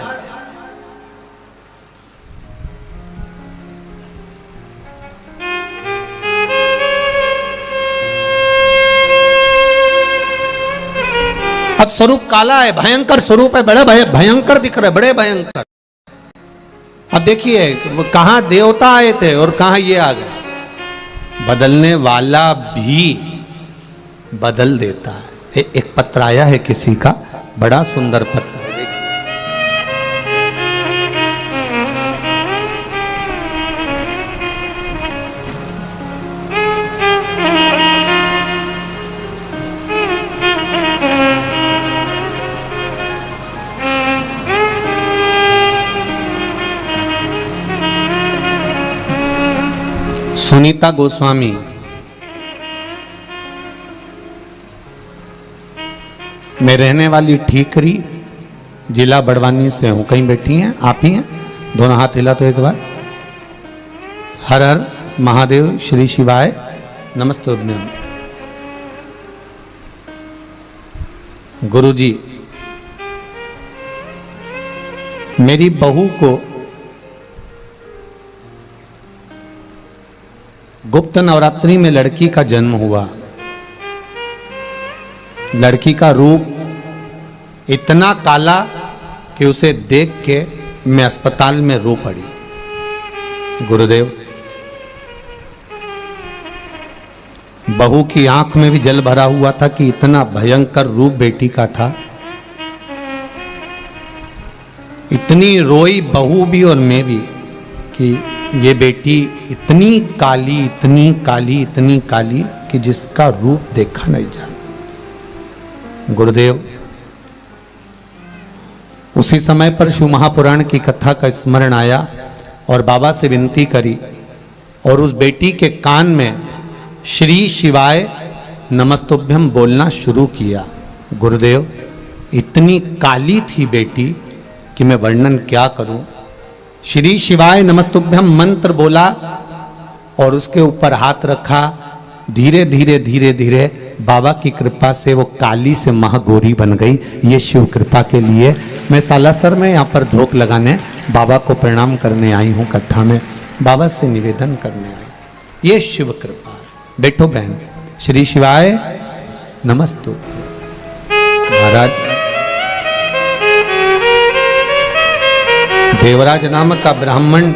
अब स्वरूप काला है, भयंकर स्वरूप है, बड़े भयंकर दिख रहे, बड़े भयंकर। अब देखिए कहां देवता आए थे और कहां ये आ गए। बदलने वाला भी बदल देता है। एक पत्र आया है किसी का, बड़ा सुंदर पत्र है, सुनीता गोस्वामी, मैं रहने वाली ठीकरी, जिला बड़वानी से हूं। कहीं बैठी हैं? आप ही हैं? दोनों हाथ हिला तो एक बार। हर हर महादेव, श्री शिवाय, नमस्ते। गुरुजी, मेरी बहू को गुप्त नवरात्रि में लड़की का जन्म हुआ। लड़की का रूप इतना काला कि उसे देख के मैं अस्पताल में रो पड़ी। गुरुदेव, बहू की आंख में भी जल भरा हुआ था कि इतना भयंकर रूप बेटी का था। इतनी रोई बहू भी और मैं भी कि ये बेटी इतनी काली, इतनी काली, इतनी काली कि जिसका रूप देखा नहीं जा। गुरुदेव, उसी समय पर शिव महापुराण की कथा का स्मरण आया और बाबा से विनती करी और उस बेटी के कान में श्री शिवाय नमस्तुभ्यम बोलना शुरू किया। गुरुदेव, इतनी काली थी बेटी कि मैं वर्णन क्या करूं। श्री शिवाय नमस्तुभ्यम मंत्र बोला और उसके ऊपर हाथ रखा। धीरे धीरे धीरे धीरे बाबा की कृपा से वो काली से महागौरी बन गई। ये शिव कृपा के लिए मैं सालासर में यहाँ पर धोख लगाने बाबा को प्रणाम करने आई हूँ। कथा में बाबा से निवेदन करने आई। ये शिव कृपा। बैठो बहन। श्री शिवाय नमस्तु। महाराज, देवराज नाम का ब्राह्मण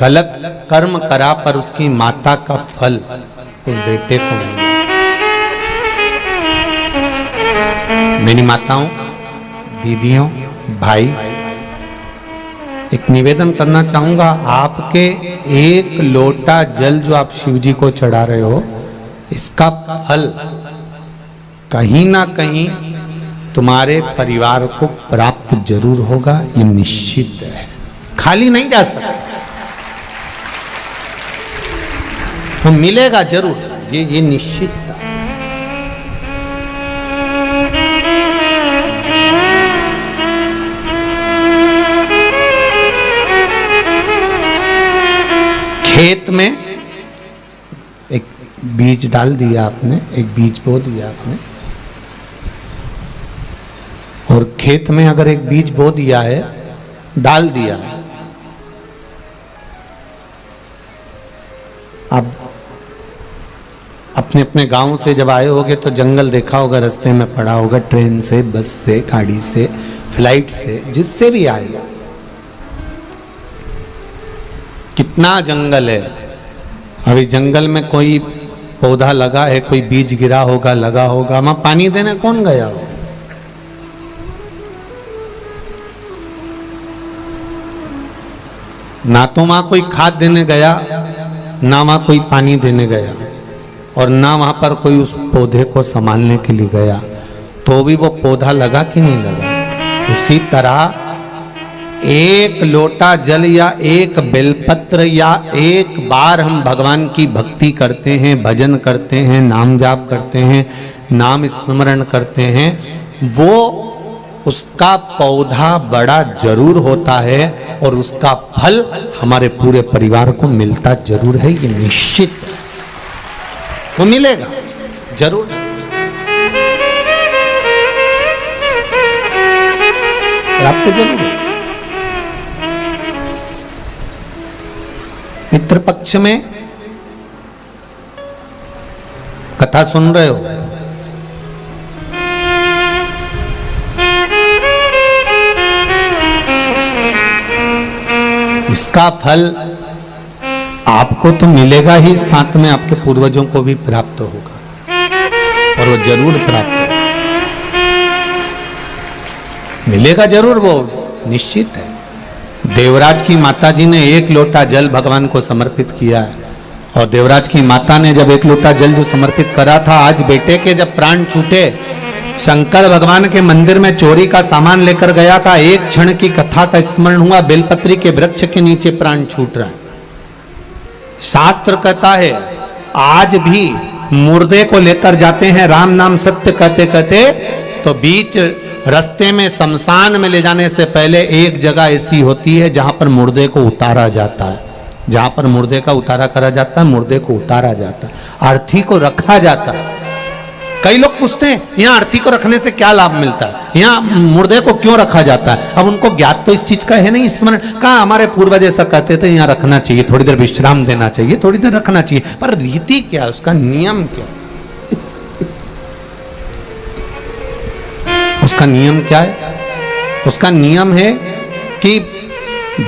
गलत कर्म करा पर उसकी माता का फल उस बेटे को मिला। मेरी माताओं, दीदियों, भाई, एक निवेदन करना चाहूंगा। आपके एक लोटा जल जो आप शिव जी को चढ़ा रहे हो, इसका फल कहीं ना कहीं तुम्हारे परिवार को प्राप्त जरूर होगा, ये निश्चित है, खाली नहीं जा सकता, तो मिलेगा जरूर, ये निश्चित था। खेत में एक बीज डाल दिया आपने, एक बीज बो दिया आपने, और खेत में अगर एक बीज बो दिया है, डाल दिया है, अब अपने अपने गांव से जब आए होगे तो जंगल देखा होगा, रास्ते में पड़ा होगा, ट्रेन से, बस से, गाड़ी से, फ्लाइट से, जिससे भी आए, कितना जंगल है। अभी जंगल में कोई पौधा लगा है, कोई बीज गिरा होगा, लगा होगा, वहां पानी देने कौन गया हो? ना तो वहां कोई खाद देने गया, ना वहां कोई पानी देने गया, और ना वहां पर कोई उस पौधे को संभालने के लिए गया, तो भी वो पौधा लगा कि नहीं लगा। उसी तरह एक लोटा जल या एक बेलपत्र या एक बार हम भगवान की भक्ति करते हैं, भजन करते हैं, नाम जाप करते हैं, नाम स्मरण करते हैं, वो उसका पौधा बड़ा जरूर होता है और उसका फल हमारे पूरे परिवार को मिलता जरूर है, ये निश्चित है, वो मिलेगा जरूर। प्राप्त जरूर है। मित्र पक्ष में कथा सुन रहे हो, इसका फल आपको तो मिलेगा ही, साथ में आपके पूर्वजों को भी प्राप्त होगा, और वो जरूर प्राप्त होगा, मिलेगा जरूर, वो निश्चित है। देवराज की माता जी ने एक लोटा जल भगवान को समर्पित किया है, और देवराज की माता ने जब एक लोटा जल जो समर्पित करा था, आज बेटे के जब प्राण छूटे, शंकर भगवान के मंदिर में चोरी का सामान लेकर गया था, एक क्षण की कथा का स्मरण हुआ, बेलपत्री के वृक्ष के नीचे प्राण छूट रहा है। शास्त्र कहता है आज भी मुर्दे को लेकर जाते हैं, राम नाम सत्य कहते कहते, तो बीच रास्ते में शमशान में ले जाने से पहले एक जगह ऐसी होती है जहां पर मुर्दे को उतारा जाता है, जहां पर मुर्दे का उतारा करा जाता है, मुर्दे को उतारा जाता है, अर्थी को रखा जाता है। कई लोग पूछते हैं यहाँ अर्थी को रखने से क्या लाभ मिलता है, यहाँ मुर्दे को क्यों रखा जाता है। अब उनको ज्ञात तो इस चीज का है नहीं, स्मरण कहाँ, हमारे पूर्वज ऐसा कहते थे यहाँ रखना चाहिए, थोड़ी देर विश्राम देना चाहिए, थोड़ी देर रखना चाहिए, पर रीति क्या, उसका नियम क्या, उसका नियम क्या है? उसका नियम है कि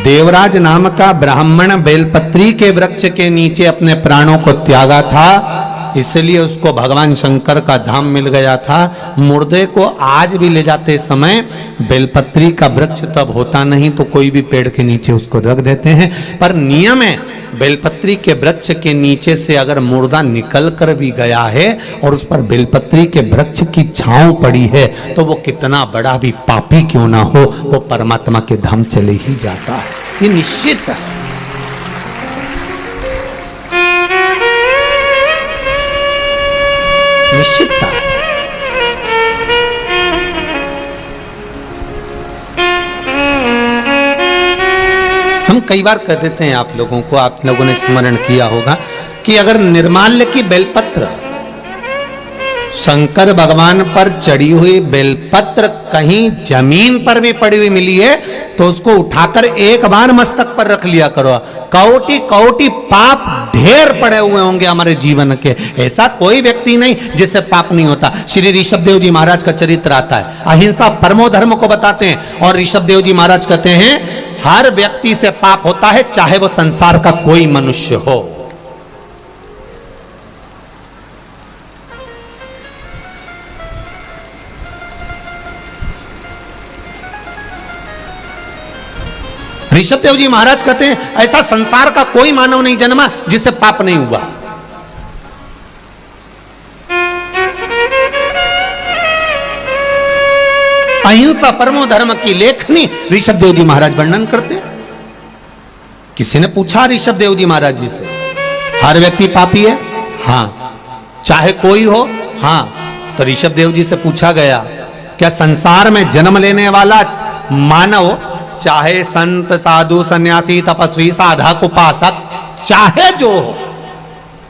देवराज नाम का ब्राह्मण बेलपत्री के वृक्ष के नीचे अपने प्राणों को त्यागा था, इसलिए उसको भगवान शंकर का धाम मिल गया था। मुर्दे को आज भी ले जाते समय बेलपत्री का वृक्ष तब होता नहीं तो कोई भी पेड़ के नीचे उसको रख देते हैं, पर नियम है बेलपत्री के वृक्ष के नीचे से अगर मुर्दा निकल कर भी गया है और उस पर बेलपत्री के वृक्ष की छांव पड़ी है, तो वो कितना बड़ा भी पापी क्यों ना हो, वो परमात्मा के धाम चले ही जाता है, ये निश्चित है। निश्चितता। हम कई बार कह देते हैं आप लोगों को, आप लोगों ने स्मरण किया होगा कि अगर निर्माल्य की बेलपत्र, शंकर भगवान पर चढ़ी हुई बेलपत्र कहीं जमीन पर भी पड़ी हुई मिली है तो उसको उठाकर एक बार मस्तक पर रख लिया करो। कौटी कौटी पाप ढेर पड़े हुए होंगे हमारे जीवन के, ऐसा कोई व्यक्ति नहीं जिससे पाप नहीं होता। श्री ऋषभ देव जी महाराज का चरित्र आता है, अहिंसा परमो धर्म को बताते हैं, और ऋषभ देव जी महाराज कहते हैं हर व्यक्ति से पाप होता है, चाहे वो संसार का कोई मनुष्य हो। ऋषभ देव जी महाराज कहते हैं ऐसा संसार का कोई मानव नहीं जन्मा जिससे पाप नहीं हुआ। अहिंसा परमो धर्म की लेखनी ऋषभ देव जी महाराज वर्णन करते हैं। किसी ने पूछा ऋषभ देव जी महाराज जी से, हर व्यक्ति पापी है? हाँ। चाहे कोई हो? हाँ। तो ऋषभ देव जी से पूछा गया, क्या संसार में जन्म लेने वाला मानव, चाहे संत साधु सन्यासी तपस्वी साधक उपासक चाहे जो हो,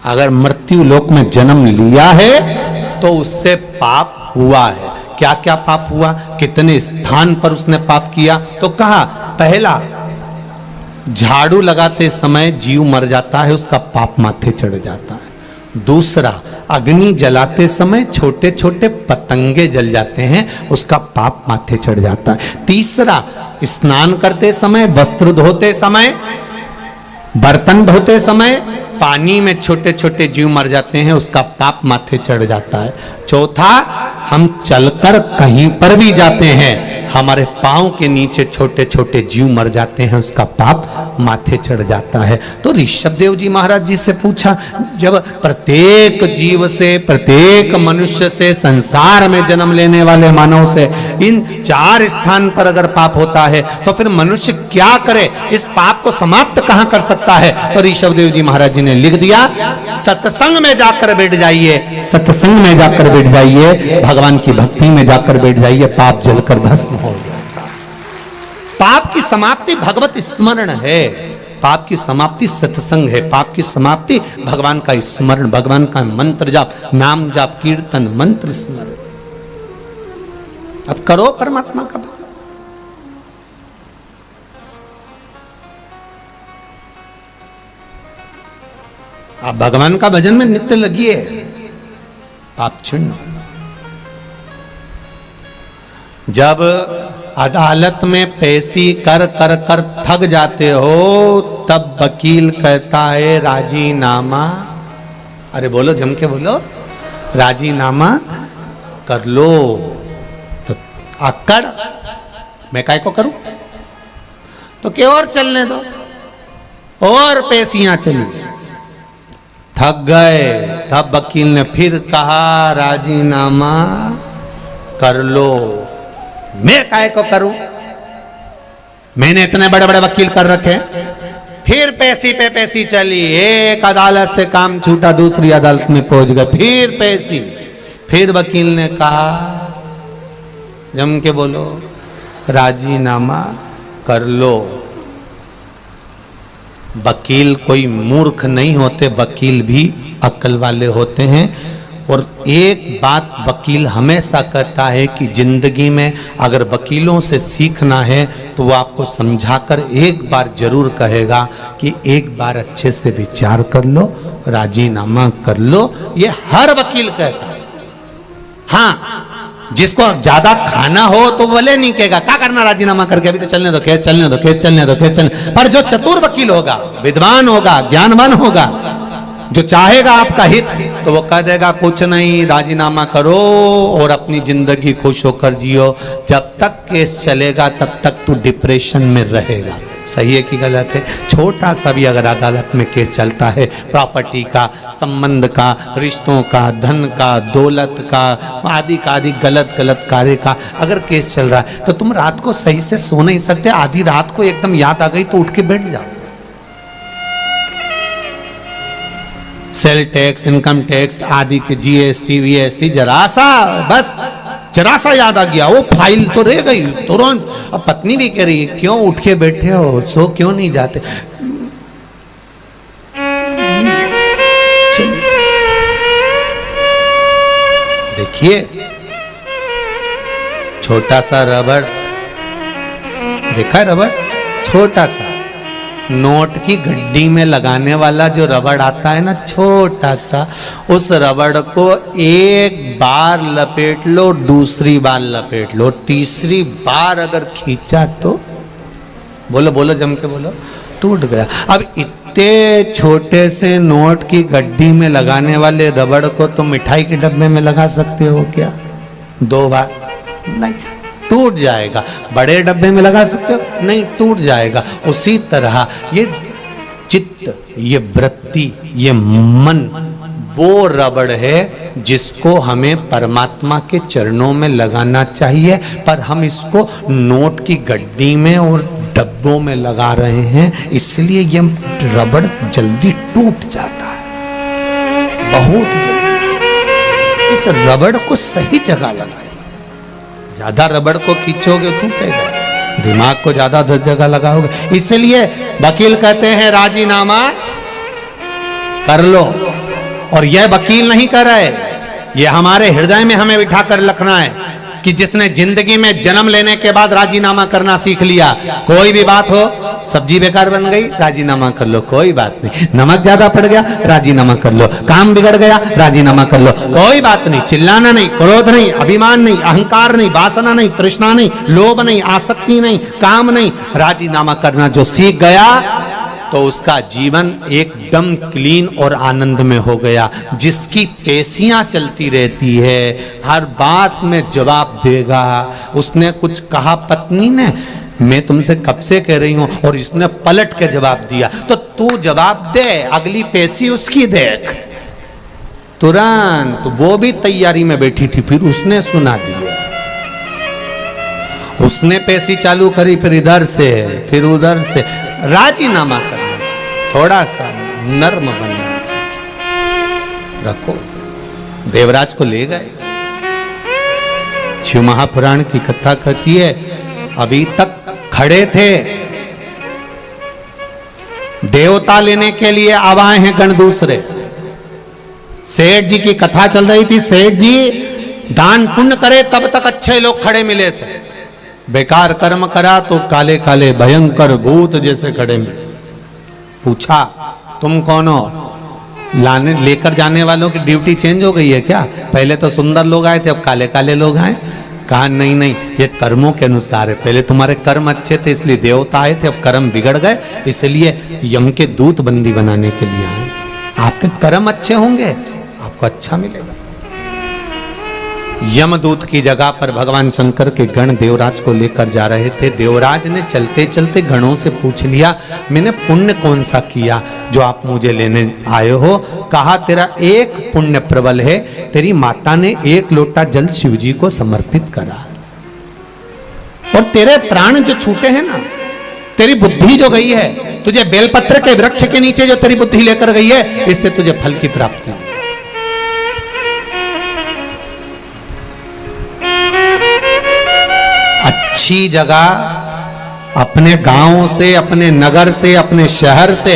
अगर मृत्यु लोक में जन्म लिया है तो उससे पाप हुआ है। क्या क्या पाप हुआ, कितने स्थान पर उसने पाप किया? तो कहा, पहला, झाड़ू लगाते समय जीव मर जाता है, उसका पाप माथे चढ़ जाता है। दूसरा, अग्नि जलाते समय छोटे छोटे पतंगे जल जाते हैं, उसका पाप माथे चढ़ जाता है। तीसरा, स्नान करते समय, वस्त्र धोते समय, बर्तन धोते समय पानी में छोटे छोटे जीव मर जाते हैं, उसका पाप माथे चढ़ जाता है। चौथा, हम चलकर कहीं पर भी जाते हैं, हमारे पांव के नीचे छोटे छोटे जीव मर जाते हैं, उसका पाप माथे चढ़ जाता है। तो ऋषभ देव जी महाराज जी से पूछा, जब प्रत्येक जीव से, प्रत्येक मनुष्य से, संसार में जन्म लेने वाले मानव से इन 4 स्थान पर अगर पाप होता है तो फिर मनुष्य क्या करे, इस पाप को समाप्त कहां कर सकता है? तो ऋषभ देव जी महाराज जी ने लिख दिया, सत्संग में जाकर बैठ जाइए, सत्संग में जाकर बैठ जाइए, भगवान की भक्ति में जाकर बैठ जाइए, पाप जलकर भस्म हो जाएगा। पाप की समाप्ति भगवत स्मरण है, पाप की समाप्ति सत्संग है, पाप की समाप्ति भगवान का स्मरण, भगवान का मंत्र जाप, नाम जाप, कीर्तन, मंत्र स्मरण। अब करो परमात्मा का भजन। आप भगवान का भजन में नित्य लगिए, पाप छिन्न। जब अदालत में पेशी कर कर कर थक जाते हो, तब वकील कहता है राजीनामा। अरे बोलो, जम के बोलो, राजीनामा कर लो। तो अक्कड़, मैं काय को करूं? तो क्या और चलने दो, और पेशियां चली। थक गए, तब वकील ने फिर कहा राजीनामा कर लो। मैं काय को करूं? मैंने इतने बड़े बड़े वकील कर रखे। फिर पेशी पे पेशी चली, एक अदालत से काम छूटा, दूसरी अदालत में पहुंच गए, फिर पेशी। फिर वकील ने कहा, जम के बोलो, राजीनामा कर लो। वकील कोई मूर्ख नहीं होते, वकील भी अक्ल वाले होते हैं। और एक बात वकील हमेशा कहता है कि जिंदगी में अगर वकीलों से सीखना है तो वो आपको समझाकर एक बार जरूर कहेगा कि एक बार अच्छे से विचार कर लो, राजीनामा कर लो। ये हर वकील कहता है। हाँ, जिसको ज्यादा खाना हो तो बोले नहीं कहेगा क्या करना राजीनामा करके, अभी तो चलने दो, केस चलने दो, केस चलने दो, केस चलने। पर जो चतुर वकील होगा, विद्वान होगा, ज्ञानवान होगा, जो चाहेगा आपका हित, तो वो कह देगा कुछ नहीं, राजीनामा करो और अपनी जिंदगी खुश होकर जियो। जब तक केस चलेगा तब तक तू डिप्रेशन में रहेगा। सही है कि गलत है? छोटा सा भी अगर अदालत में केस चलता है, प्रॉपर्टी का, संबंध का, रिश्तों का, धन का, दौलत का, आदि का आदि गलत गलत कार्य का अगर केस चल रहा है, तो तुम रात को सही से सो नहीं सकते। आधी रात को एकदम याद आ गई तो उठ के बैठ जाओ। सेल टैक्स, इनकम टैक्स आदि के जीएसटी वीएसटी, जरा सा, बस जरा सा याद आ गया, वो फाइल तो रह गई तुरंत। अब पत्नी भी कह रही है, क्यों उठ के बैठे हो, सो क्यों नहीं जाते? देखिए, छोटा सा रबड़, देखा रबड़, छोटा सा नोट की गड्डी में लगाने वाला जो रबड़ आता है ना, छोटा सा, उस रबड़ को एक बार लपेट लो, दूसरी बार लपेट लो, तीसरी बार अगर खींचा तो बोलो बोलो, जम के बोलो, टूट गया। अब इतने छोटे से नोट की गड्डी में लगाने वाले रबड़ को तो मिठाई के डब्बे में लगा सकते हो क्या? 2 बार? नहीं, टूट जाएगा। बड़े डब्बे में लगा सकते हो? नहीं, टूट जाएगा। उसी तरह ये चित्त, ये वृत्ति, ये मन वो रबड़ है जिसको हमें परमात्मा के चरणों में लगाना चाहिए, पर हम इसको नोट की गड्डी में और डब्बों में लगा रहे हैं, इसलिए ये रबड़ जल्दी टूट जाता है, बहुत जल्दी। इस रबड़ को सही जगह लगाए, ज्यादा रबड़ को खींचोगे टूटेगा, दिमाग को ज्यादा 10 जगह लगाओगे। इसलिए वकील कहते हैं राजीनामा कर लो, और यह वकील नहीं कर रहे, ये हमारे हृदय में हमें बिठा कर रखना है कि जिसने जिंदगी में जन्म लेने के बाद राजीनामा करना सीख लिया, कोई भी बात हो, सब्जी बेकार बन गई राजीनामा कर लो, कोई बात नहीं, नमक ज्यादा पड़ गया राजीनामा कर लो, काम बिगड़ गया राजीनामा कर लो, कोई बात नहीं, चिल्लाना नहीं, क्रोध नहीं, अभिमान नहीं, अहंकार नहीं, वासना नहीं, तृष्णा नहीं, लोभ नहीं, आसक्ति नहीं, काम नहीं, राजीनामा करना जो सीख गया तो उसका जीवन एकदम क्लीन और आनंद में हो गया। जिसकी पेशियां चलती रहती है, हर बात में जवाब देगा। उसने कुछ कहा पत्नी ने, मैं तुमसे कब से कह रही हूं, और इसने पलट के जवाब दिया, तो तू जवाब दे, अगली पेशी उसकी देख। तुरंत वो भी तैयारी में बैठी थी, फिर उसने सुना दिया, उसने पेशी चालू करी, फिर इधर से फिर उधर से। राजीनामा करना सीख, थोड़ा सा नर्म बनना सीख। रखो, देवराज को ले गए। शिव महापुराण की कथा कहती है, अभी तक खड़े थे, देवता लेने के लिए आवाए हैं गण दूसरे। सेठ जी की कथा चल रही थी, सेठ जी दान पुण्य करे तब तक अच्छे लोग खड़े मिले थे, बेकार कर्म करा तो काले काले भयंकर भूत जैसे खड़े मिले। पूछा तुम कौन हो? लाने लेकर जाने वालों की ड्यूटी चेंज हो गई है क्या? पहले तो सुंदर लोग आए थे, अब काले काले लोग आए। कहा नहीं नहीं, ये कर्मों के अनुसार है, पहले तुम्हारे कर्म अच्छे थे इसलिए देवता आए थे, अब कर्म बिगड़ गए इसलिए यम के दूत बंदी बनाने के लिए आए। आपके कर्म अच्छे होंगे आपको अच्छा मिलेगा। यमदूत की जगह पर भगवान शंकर के गण देवराज को लेकर जा रहे थे। देवराज ने चलते चलते गणों से पूछ लिया, मैंने पुण्य कौन सा किया जो आप मुझे लेने आए हो? कहा तेरा एक पुण्य प्रबल है, तेरी माता ने 1 लोटा जल शिव जी को समर्पित करा, और तेरे प्राण जो छूटे हैं ना, तेरी बुद्धि जो गई है, तुझे बेलपत्र के वृक्ष के नीचे जो तेरी बुद्धि लेकर गई है, इससे तुझे फल की प्राप्ति हो। अच्छी जगह अपने गांव से, अपने नगर से, अपने शहर से,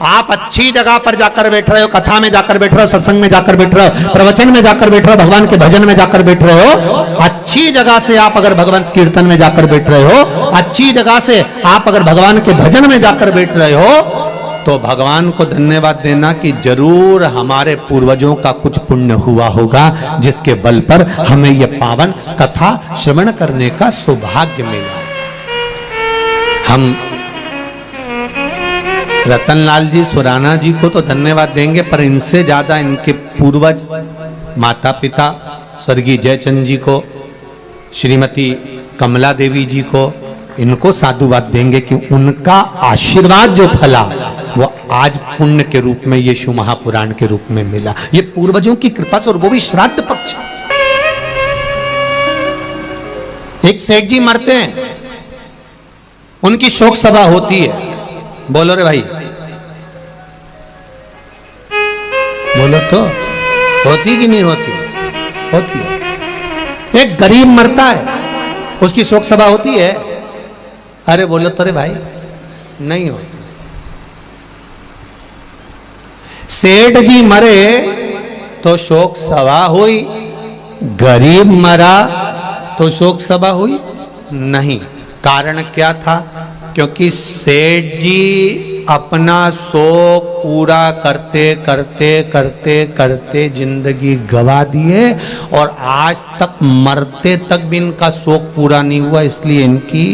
आप अच्छी जगह पर जाकर बैठ रहे हो, कथा में जाकर बैठ रहे हो, सत्संग में जाकर बैठ रहे हो, प्रवचन में जाकर बैठ रहे हो, भगवान के भजन में जाकर बैठ रहे हो। अच्छी जगह से आप अगर भगवान कीर्तन में जाकर बैठ रहे हो, अच्छी जगह से आप अगर भगवान के भजन में जाकर बैठ रहे हो, तो भगवान को धन्यवाद देना कि जरूर हमारे पूर्वजों का कुछ पुण्य हुआ होगा, जिसके बल पर हमें यह पावन कथा श्रवण करने का सौभाग्य मिला। हम रतनलाल जी, सुराना जी को तो धन्यवाद देंगे, पर इनसे ज्यादा इनके पूर्वज माता पिता स्वर्गीय जयचंद जी को, श्रीमती कमला देवी जी को, इनको साधुवाद देंगे कि उनका आशीर्वाद जो फला वो आज पुण्य के रूप में ये शिव महापुराण के रूप में मिला। ये पूर्वजों की कृपा से, और वो भी श्राद्ध पक्ष। एक सेठ जी मरते हैं, उनकी शोक सभा होती है। बोलो रे भाई, बोलो तो, होती कि नहीं होती? होती है। एक गरीब मरता है, उसकी शोक सभा होती है। अरे बोलो तो रे भाई, नहीं होती। सेठ जी मरे तो शोक सभा हुई, गरीब मरा तो शोक सभा हुई नहीं। कारण क्या था? क्योंकि सेठ जी अपना शोक पूरा करते करते करते करते जिंदगी गवा दिए, और आज तक मरते तक भी इनका शोक पूरा नहीं हुआ, इसलिए इनकी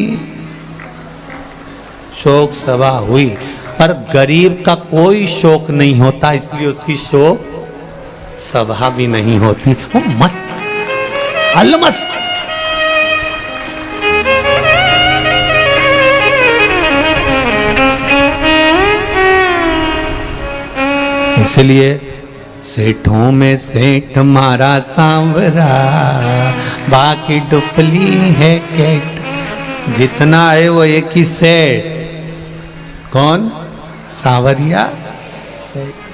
शोक सभा हुई। पर गरीब का कोई शोक नहीं होता, इसलिए उसकी शोक सभा भी नहीं होती। वो मस्त, अलमस्त। इसलिए सेठों में सेठ मारा सांवरा, बाकी डुपली है केट। जितना है वो एक ही सेठ। कौन? सांवरिया।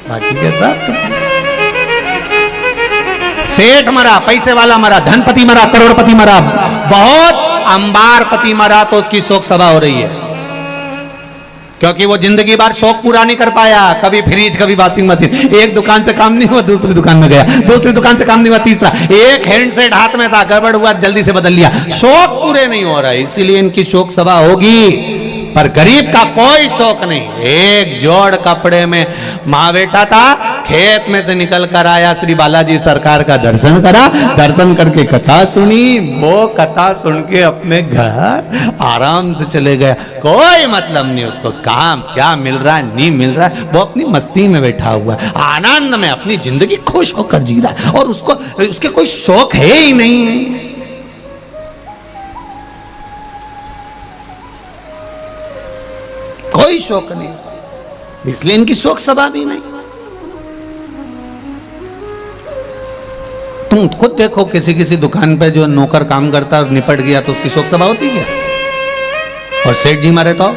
बाकी के सब सेठ मरा, पैसे वाला मरा, धनपति मरा, करोड़पति मरा, बहुत अंबारपति मरा तो उसकी शोक सभा हो रही है, क्योंकि वो जिंदगी भर शौक पूरा नहीं कर पाया। कभी फ्रिज, कभी वॉशिंग मशीन। एक दुकान से काम नहीं हुआ, दूसरी दुकान में गया, दूसरी दुकान से काम नहीं हुआ, तीसरा। एक हैंडसेट हाथ में था, गड़बड़ हुआ, जल्दी से बदल लिया। शौक पूरे नहीं हो रहा है, इसीलिए इनकी शोक सभा होगी। पर गरीब का कोई शौक नहीं। एक जोड़ कपड़े में माँ बेटा था, खेत में से निकल कर आया, श्री बालाजी सरकार का दर्शन करा, दर्शन करके कथा सुनी, वो कथा सुन के अपने घर आराम से चले गया। कोई मतलब नहीं उसको, काम क्या मिल रहा है नहीं मिल रहा है, वो अपनी मस्ती में बैठा हुआ है, आनंद में अपनी जिंदगी खुश होकर जी रहा है, और उसको उसके कोई शौक है ही नहीं। कोई शौक नहीं, इसलिए इनकी शोक सभा भी नहीं। तुम खुद देखो, किसी किसी दुकान पे जो नौकर काम करता और निपट गया तो उसकी शोक सभा होती क्या? और सेठ जी मारे तो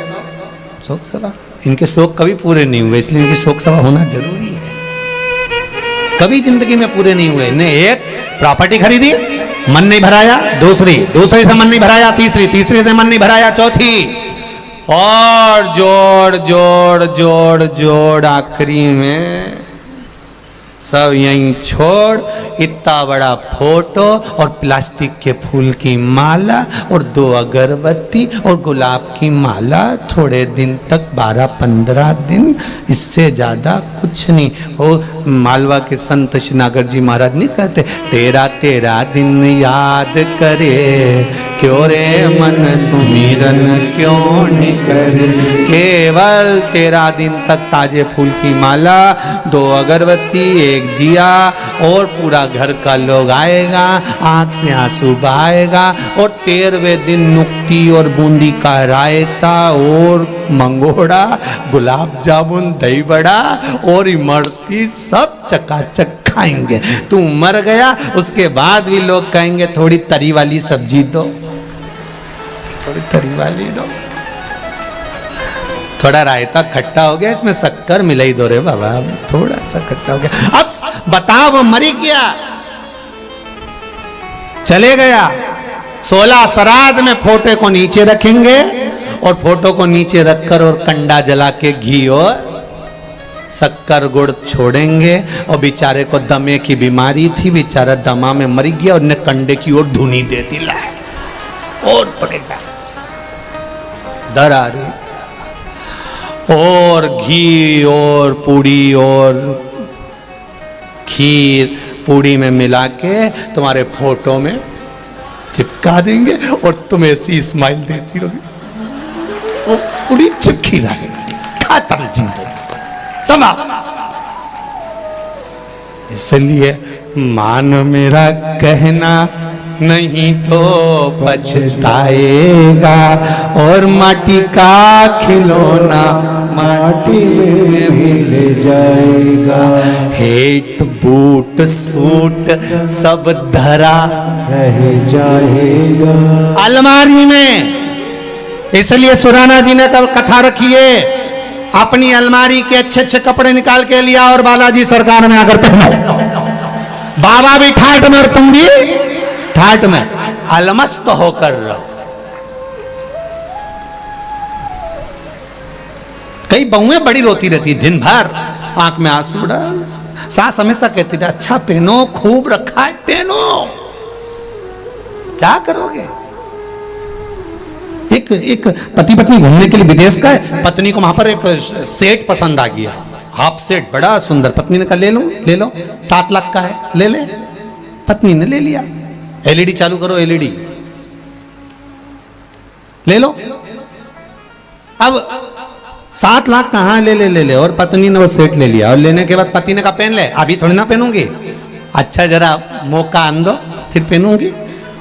शोक सभा। इनके शौक कभी पूरे नहीं हुए, इसलिए इनकी शोक सभा होना जरूरी है। कभी जिंदगी में पूरे नहीं हुए। इन्हें एक प्रॉपर्टी खरीदी, मन नहीं भराया, दूसरी से मन नहीं भराया, तीसरी से मन नहीं भराया, चौथी, और जोड़ जोड़ जोड़ जोड़ आखिरी में सब यहीं छोड़, इतना बड़ा फोटो और प्लास्टिक के फूल की माला और 2 अगरबत्ती और गुलाब की माला, थोड़े दिन तक 12-15 दिन, इससे ज़्यादा कुछ नहीं। वो मालवा के संत श्रीनागर जी महाराज नहीं कहते, तेरा तेरा दिन याद करे, क्यों रे मन सुमिरन क्यों नहीं करे। केवल 13 दिन तक ताजे फूल की माला, 2 अगरबत्ती, 1 दिया, और पूरा घर का लोग आएगा, आंख से आंसू बहाएगा, और 13वें दिन नुक्ती और बूंदी का रायता और मंगोड़ा, गुलाब जामुन, दही बड़ा और इमरती सब चकाचक खाएंगे। तू मर गया, उसके बाद भी लोग कहेंगे थोड़ी तरी वाली सब्जी दो, थोड़ी तरी वाली दो, थोड़ा रायता खट्टा हो गया, इसमें शक्कर मिला ही दो रे बाबा, थोड़ा सा खट्टा हो गया। अब बताओ, वो मरी गया, चले गया, 16 श्राद्ध में फोटो को नीचे रखेंगे, और फोटो को नीचे रखकर और कंडा जला के घी और शक्कर गुड़ छोड़ेंगे। और बेचारे को दमे की बीमारी थी, बेचारा दमा में मर गया, और ने कंडे की ओर धुनी दे दी, और पड़ेगा दर आ रही, और घी और पूड़ी और खीर पूड़ी में मिला के तुम्हारे फोटो में चिपका देंगे, और तुम ऐसी स्माइल देती रहोगी, वो पूरी चिपकी रहेगी, खत्म जिंदगी समा। इसलिए मान मेरा कहना, नहीं तो पछताएगा, और माटी का खिलौना माटी में मिल जाएगा। हेट बूट सूट सब धरा रह जाएगा अलमारी में। इसलिए सुराना जी ने कल कथा रखी है, अपनी अलमारी के अच्छे अच्छे कपड़े निकाल के लिया और बालाजी सरकार में आकर पहनो। बाबा भी ठाट में और तुम भी ठाट में, अलमस्त होकर रहो। कई बहुएं बड़ी रोती रहती दिन भर, आंख में आंसू डाल। सास हमेशा कहती थी, अच्छा पहनो, खूब रखा है, पहनो। क्या करोगे? एक पति पत्नी घूमने के लिए विदेश का है, पत्नी को वहां पर एक सेट पसंद आ गया, हाफ सेट बड़ा सुंदर। पत्नी ने कहा ले लो 7 लाख का है, ले ले। पत्नी ने ले लिया। एलईडी चालू करो, एलईडी ले लो। अब 7 लाख कहाँ, ले। और पत्नी ने वो सेट ले लिया, और लेने के बाद पति ने कहा पहन ले। अभी थोड़ी ना पहनूंगी, अच्छा जरा मौका आन दो फिर पहनूंगी।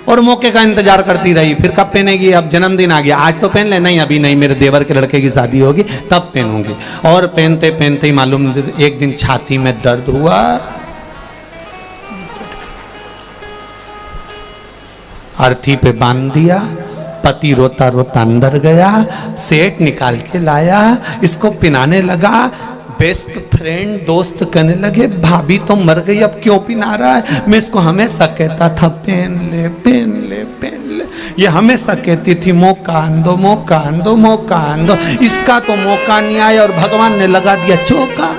और मौके का इंतजार करती रही, फिर कब पहनेगी? अब जन्मदिन आ गया, आज तो पहन ले। नहीं अभी नहीं, मेरे देवर के लड़के की शादी होगी तब पहनूंगी। और पहनते पहनते ही मालूम एक दिन छाती में दर्द हुआ, अर्थी पे बांध दिया। पति रोता रोता अंदर गया, सेठ निकाल के लाया, इसको पिनाने लगा। बेस्ट फ्रेंड दोस्त कहने लगे भाभी तो मर गई, अब क्यों पिना रहा है? मैं इसको हमेशा कहता था पेन ले पेन ले पेन ले, ये हमेशा कहती थी मौका आंदो मौका आंदो मौका आंदो। इसका तो मौका नहीं आया और भगवान ने लगा दिया चौका।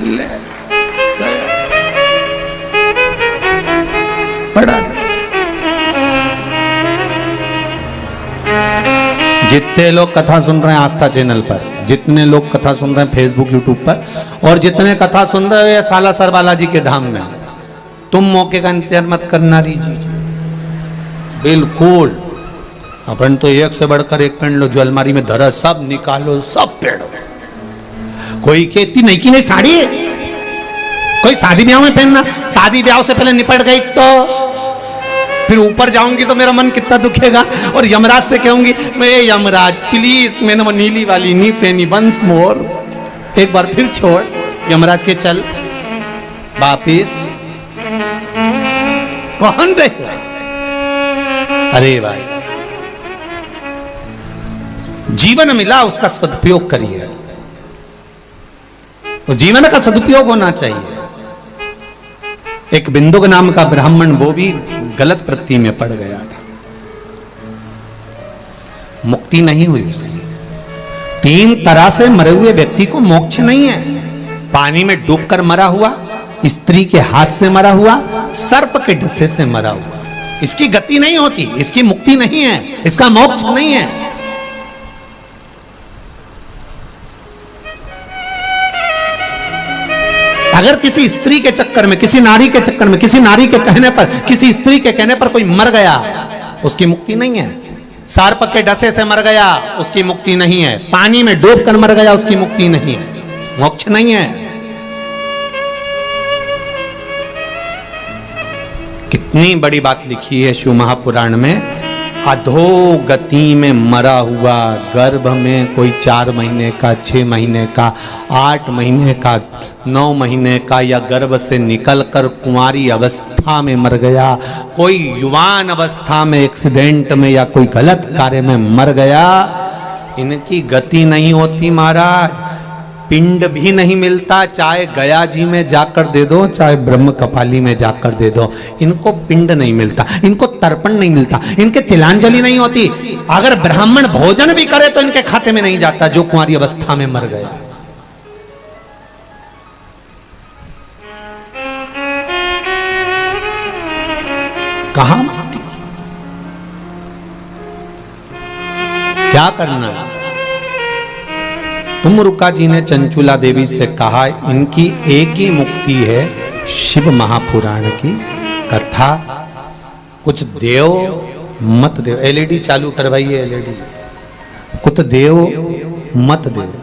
ले बड़ा जितने लोग कथा सुन रहे हैं आस्था चैनल पर, जितने लोग कथा सुन रहे हैं फेसबुक यूट्यूब पर, और जितने कथा सुन रहे हो ये सालासर बालाजी के धाम में, तुम मौके का इंतजार मत करना रीजी, बिल्कुल। अपन तो एक से बढ़कर एक पेड़ लो, जो अलमारी में धरा सब निकालो, सब पेड़ो। कोई कहती नहीं कि नहीं साड़ी, कोई शादी ब्याह में पहनना, शादी ब्याह से पहले निपट गई तो फिर ऊपर जाऊंगी तो मेरा मन कितना दुखेगा। और यमराज से कहूंगी मैं यमराज प्लीज मैंने वो नीली वाली नहीं पहनी, वंस मोर, एक बार फिर छोड़। यमराज के चल वापिस, कौन देगा? अरे भाई जीवन मिला उसका सदुपयोग करिए, उस जीवन का सदुपयोग होना चाहिए। एक बिंदुक नाम का ब्राह्मण वो भी गलत वृत्ति में पड़ गया था, मुक्ति नहीं हुई उसकी। 3 तरह से मरे हुए व्यक्ति को मोक्ष नहीं है। पानी में डूबकर मरा हुआ, स्त्री के हाथ से मरा हुआ, सर्प के डसे से मरा हुआ, इसकी गति नहीं होती, इसकी मुक्ति नहीं है, इसका मोक्ष नहीं है। अगर किसी स्त्री के चक्कर में, किसी नारी के चक्कर में, किसी नारी के कहने पर, किसी स्त्री के कहने पर कोई मर गया, उसकी मुक्ति नहीं है। सर्प के डसे से मर गया, उसकी मुक्ति नहीं है। पानी में डूबकर मर गया, उसकी मुक्ति नहीं है, मोक्ष नहीं है। कितनी बड़ी बात लिखी है शिव महापुराण में। अधोगति में मरा हुआ, गर्भ में कोई 4 महीने का, 6 महीने का, 8 महीने का, 9 महीने का, या गर्भ से निकलकर कुंवारी अवस्था में मर गया, कोई युवान अवस्था में एक्सीडेंट में या कोई गलत कार्य में मर गया, इनकी गति नहीं होती महाराज। पिंड भी नहीं मिलता, चाहे गया जी में जाकर दे दो, चाहे ब्रह्म कपाली में जाकर दे दो, इनको पिंड नहीं मिलता, इनको तर्पण नहीं मिलता, इनके तिलांजलि नहीं होती। अगर ब्राह्मण भोजन भी करे तो इनके खाते में नहीं जाता, जो कुंवारी अवस्था में मर गया। कहां मुक्ति? क्या करना है? तुमरुका जी ने चंचुला देवी से कहा इनकी एक ही मुक्ति है, शिव महापुराण की कथा। कुछ देव मत देव, एलईडी चालू करवाइए, एलईडी। कुछ देव मत देव,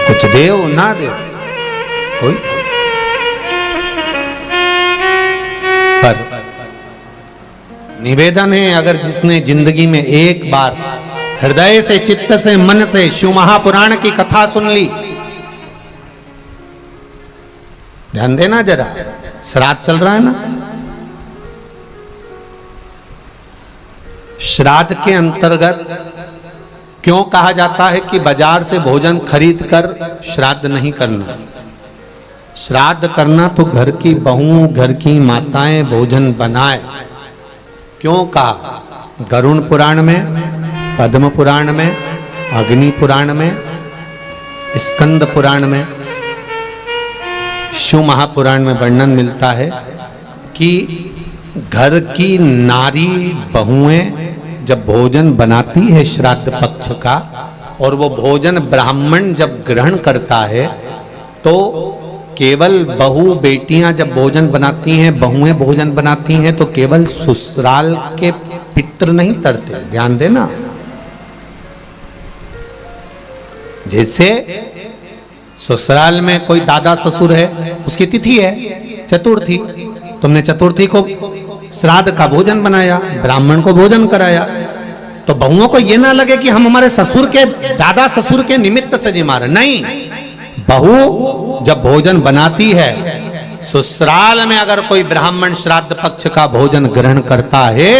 कुछ देव ना देव, कोई पर निवेदन है, अगर जिसने जिंदगी में एक बार हृदय से, चित्त से, मन से शिव महापुराण की कथा सुन ली, ध्यान देना जरा, श्राद्ध चल रहा है ना, श्राद्ध के अंतर्गत क्यों कहा जाता है कि बाजार से भोजन खरीद कर श्राद्ध नहीं करना? श्राद्ध करना तो घर की बहुओं, घर की माताएं भोजन बनाए। क्यों कहा? गरुण पुराण में, पद्म पुराण में, अग्नि पुराण में, स्कंद पुराण में, शिव महापुराण में वर्णन मिलता है कि घर की नारी बहुएं जब भोजन बनाती है श्राद्ध पक्ष का, और वो भोजन ब्राह्मण जब ग्रहण करता है, तो केवल बहू बेटियां जब भोजन बनाती हैं, बहुएं भोजन बनाती हैं, तो केवल ससुराल के पितृ नहीं तरते, ध्यान देना। जैसे ससुराल में कोई दादा ससुर है, उसकी तिथि है चतुर्थी, तुमने चतुर्थी को श्राद्ध का भोजन बनाया, ब्राह्मण को भोजन कराया, तो बहुओं को ये ना लगे कि हम हमारे ससुर के, दादा ससुर के निमित्त से जिमा रहे, नहीं। बहू जब भोजन बनाती है ससुराल में अगर कोई ब्राह्मण श्राद्ध पक्ष का भोजन ग्रहण करता है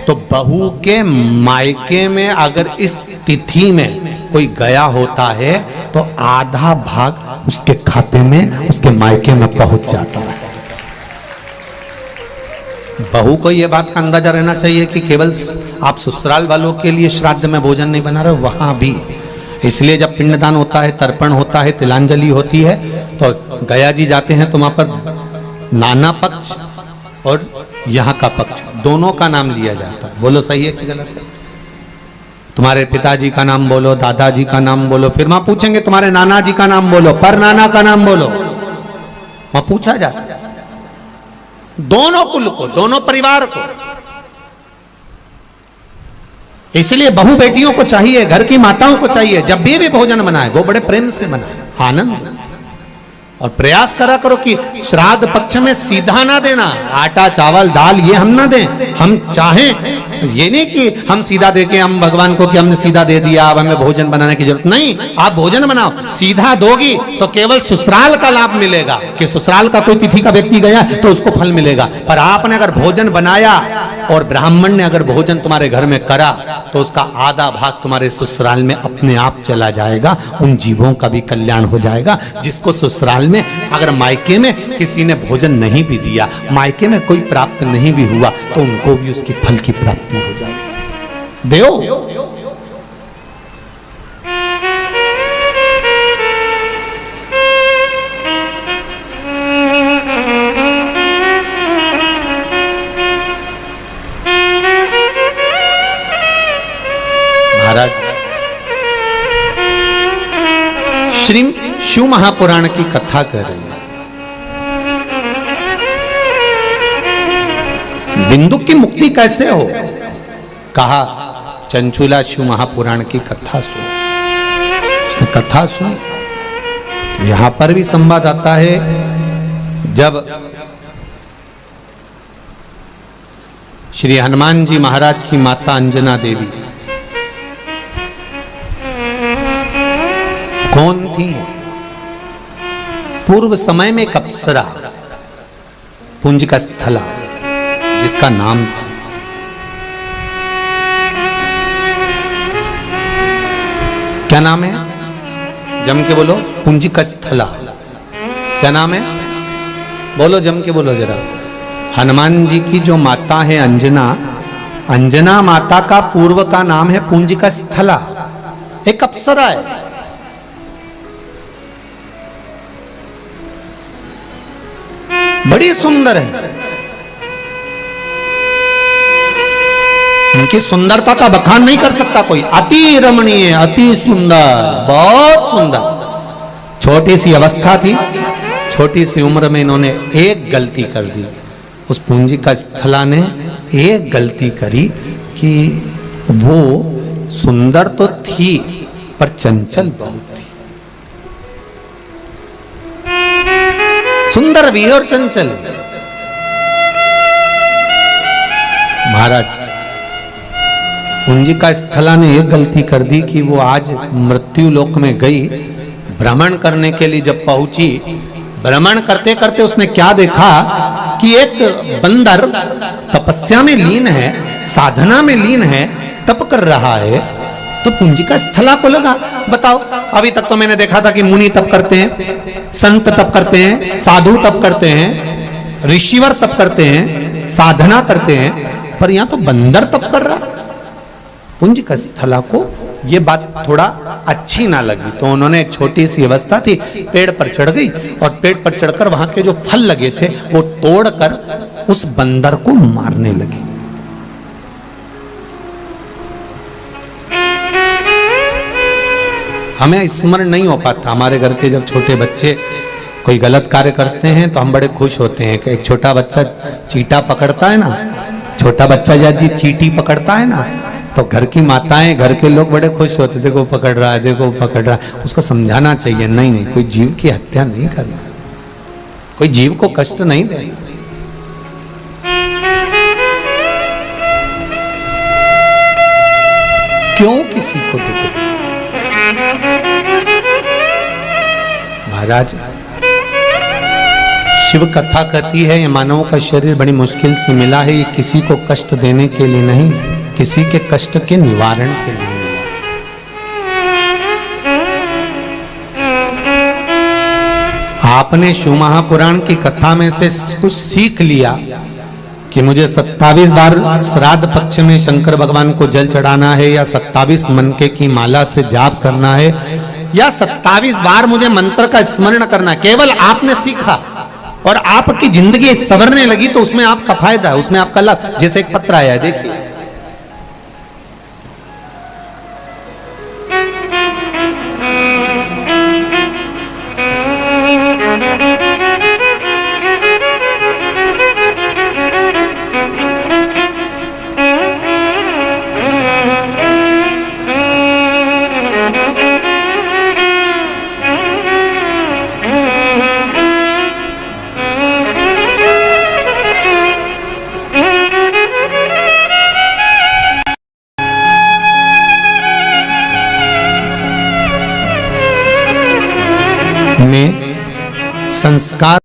तो बहू के मायके में अगर इस तिथि में कोई गया होता है तो आधा भाग उसके खाते में, उसके मायके में पहुंच जाता है। बहू को यह बात का अंदाजा रहना चाहिए कि केवल आप ससुराल वालों के लिए श्राद्ध में भोजन नहीं बना रहे, वहां भी। इसलिए जब पिंडदान होता है, तर्पण होता है, तिलांजलि होती है, तो गया जी जाते हैं तो वहां पर नाना पक्ष और यहाँ का पक्ष दोनों का नाम लिया जाता है। बोलो सही है कि गलत है? तुम्हारे पिताजी का नाम बोलो, दादाजी का नाम बोलो, फिर वहां पूछेंगे तुम्हारे नाना जी का नाम बोलो, पर नाना का नाम बोलो, वहां पूछा जाता है। दोनों कुल को, दोनों परिवार को। इसलिए बहू बेटियों को चाहिए, घर की माताओं को चाहिए, जब भी भोजन बनाए वो बड़े प्रेम से बनाए, आनंद से। और प्रयास करा करो कि श्राद्ध पक्ष में सीधा ना देना, आटा चावल दाल ये हम ना दें। हम चाहें ये नहीं कि हम सीधा दे के हम भगवान को कि हमने सीधा दे दिया, अब हमें भोजन बनाने की जरूरत नहीं। आप भोजन बनाओ, सीधा दोगी तो केवल ससुराल का लाभ मिलेगा, कि ससुराल का कोई तिथि का व्यक्ति गया तो उसको फल मिलेगा। पर आपने अगर भोजन बनाया और ब्राह्मण ने अगर भोजन तुम्हारे घर में करा तो उसका आधा भाग तुम्हारे ससुराल में अपने आप चला जाएगा। उन जीवों का भी कल्याण हो जाएगा जिसको ससुराल में, अगर मायके में किसी ने भोजन नहीं भी दिया, मायके में कोई प्राप्त नहीं भी हुआ, तो उनको भी उसकी फल की प्राप्ति हो जाएगी। देव महाराज श्री शिव महापुराण की कथा कर रही है। बिंदु की मुक्ति कैसे हो, कहा चंचुला शिव महापुराण की कथा सुन। उसने कथा सुनी। यहां पर भी संवाद आता है, जब श्री हनुमान जी महाराज की माता अंजना देवी कौन थी? पूर्व समय में एक अप्सरा, पुंजिका स्थला जिसका नाम था। क्या नाम है? जम के बोलो। पुंजिका स्थला क्या नाम है? बोलो, जम के बोलो जरा। हनुमान जी की जो माता है अंजना, अंजना माता का पूर्व का नाम है पुंजिका स्थला, एक अप्सरा है। बड़ी सुंदर है। इनकी सुंदरता का बखान नहीं कर सकता कोई। अति रमणीय, अति सुंदर, बहुत सुंदर। छोटी सी अवस्था थी, छोटी सी उम्र में इन्होंने एक गलती कर दी। उस पुंजिका स्थला ने एक गलती करी कि वो सुंदर तो थी पर चंचल बहुत थी। सुंदर भी और चंचल। महाराज पुंजिका स्थला ने एक गलती कर दी कि वो आज मृत्यु लोक में गई, भ्रमण करने के लिए जब पहुंची, भ्रमण करते करते उसने क्या देखा कि एक बंदर तपस्या में लीन है, साधना में लीन है, तप कर रहा है। तो पुंजिका स्थला को लगा, बताओ अभी तक तो मैंने देखा था कि मुनि तप करते हैं, संत तप करते हैं, साधु तप करते हैं, ऋषिवर तप करते हैं, साधना करते हैं, पर यहां तो बंदर तप कर रहा। पुंजिका स्थला को ये बात थोड़ा अच्छी ना लगी, तो उन्होंने, छोटी सी अवस्था थी, पेड़ पर चढ़ गई और पेड़ पर चढ़कर वहां के जो फल लगे थे वो तोड़कर उस बंदर को मारने लगी। हमें स्मरण नहीं हो पाता। हमारे घर के जब छोटे बच्चे कोई गलत कार्य करते हैं तो हम बड़े खुश होते हैं कि एक छोटा बच्चा चींटा पकड़ता है ना, छोटा बच्चा जब जी चींटी पकड़ता है ना, तो घर की माताएं, घर के लोग बड़े खुश होते, देखो पकड़ रहा है, देखो पकड़ रहा है। उसको समझाना चाहिए, नहीं नहीं, कोई जीव की हत्या नहीं करना, कोई जीव को कष्ट नहीं देना। क्यों किसी को दुख? महाराज शिव कथा कहती है ये मानव का शरीर बड़ी मुश्किल से मिला है, ये किसी को कष्ट देने के लिए नहीं, किसी के कष्ट के निवारण के लिए मिला। आपने शिव महापुराण की कथा में से कुछ सीख लिया कि मुझे 27 बार श्राद्ध पक्ष में शंकर भगवान को जल चढ़ाना है, या 27 मनके की माला से जाप करना है, या 27 बार मुझे मंत्र का स्मरण करना, केवल आपने सीखा और आपकी जिंदगी संवरने लगी, तो उसमें आपका फायदा है, उसमें आपका लाभ। जैसे एक पत्र आया है, देखिए, में संस्कार।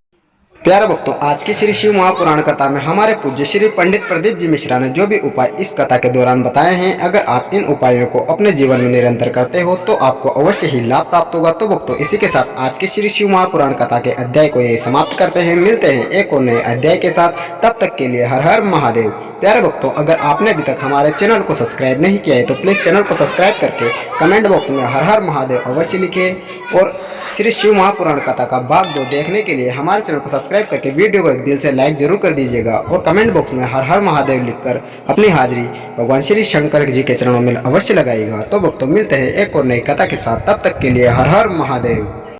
प्यारे भक्तों, आज की श्री शिव महापुराण कथा में हमारे पूज्य श्री पंडित प्रदीप जी मिश्रा ने जो भी उपाय इस कथा के दौरान बताए हैं, अगर आप इन उपायों को अपने जीवन में निरंतर करते हो तो आपको अवश्य ही लाभ प्राप्त होगा। तो भक्तों, इसी के साथ आज की श्री शिव महापुराण कथा के अध्याय को यही समाप्त करते हैं। मिलते हैं एक और नए अध्याय के साथ, तब तक के लिए हर हर महादेव। प्यारे भक्तों, अगर आपने अभी तक हमारे चैनल को सब्सक्राइब नहीं किया है तो प्लीज चैनल को सब्सक्राइब करके कमेंट बॉक्स में हर हर महादेव अवश्य लिखें, और श्री शिव महापुराण कथा का भाग 2 देखने के लिए हमारे चैनल को सब्सक्राइब करके वीडियो को एक दिल से लाइक जरूर कर दीजिएगा, और कमेंट बॉक्स में हर हर महादेव लिखकर अपनी हाजिरी भगवान श्री शंकर जी के चरणों में अवश्य लगाइएगा। तो भक्तों, मिलते हैं एक और नई कथा के साथ, तब तक के लिए हर हर महादेव।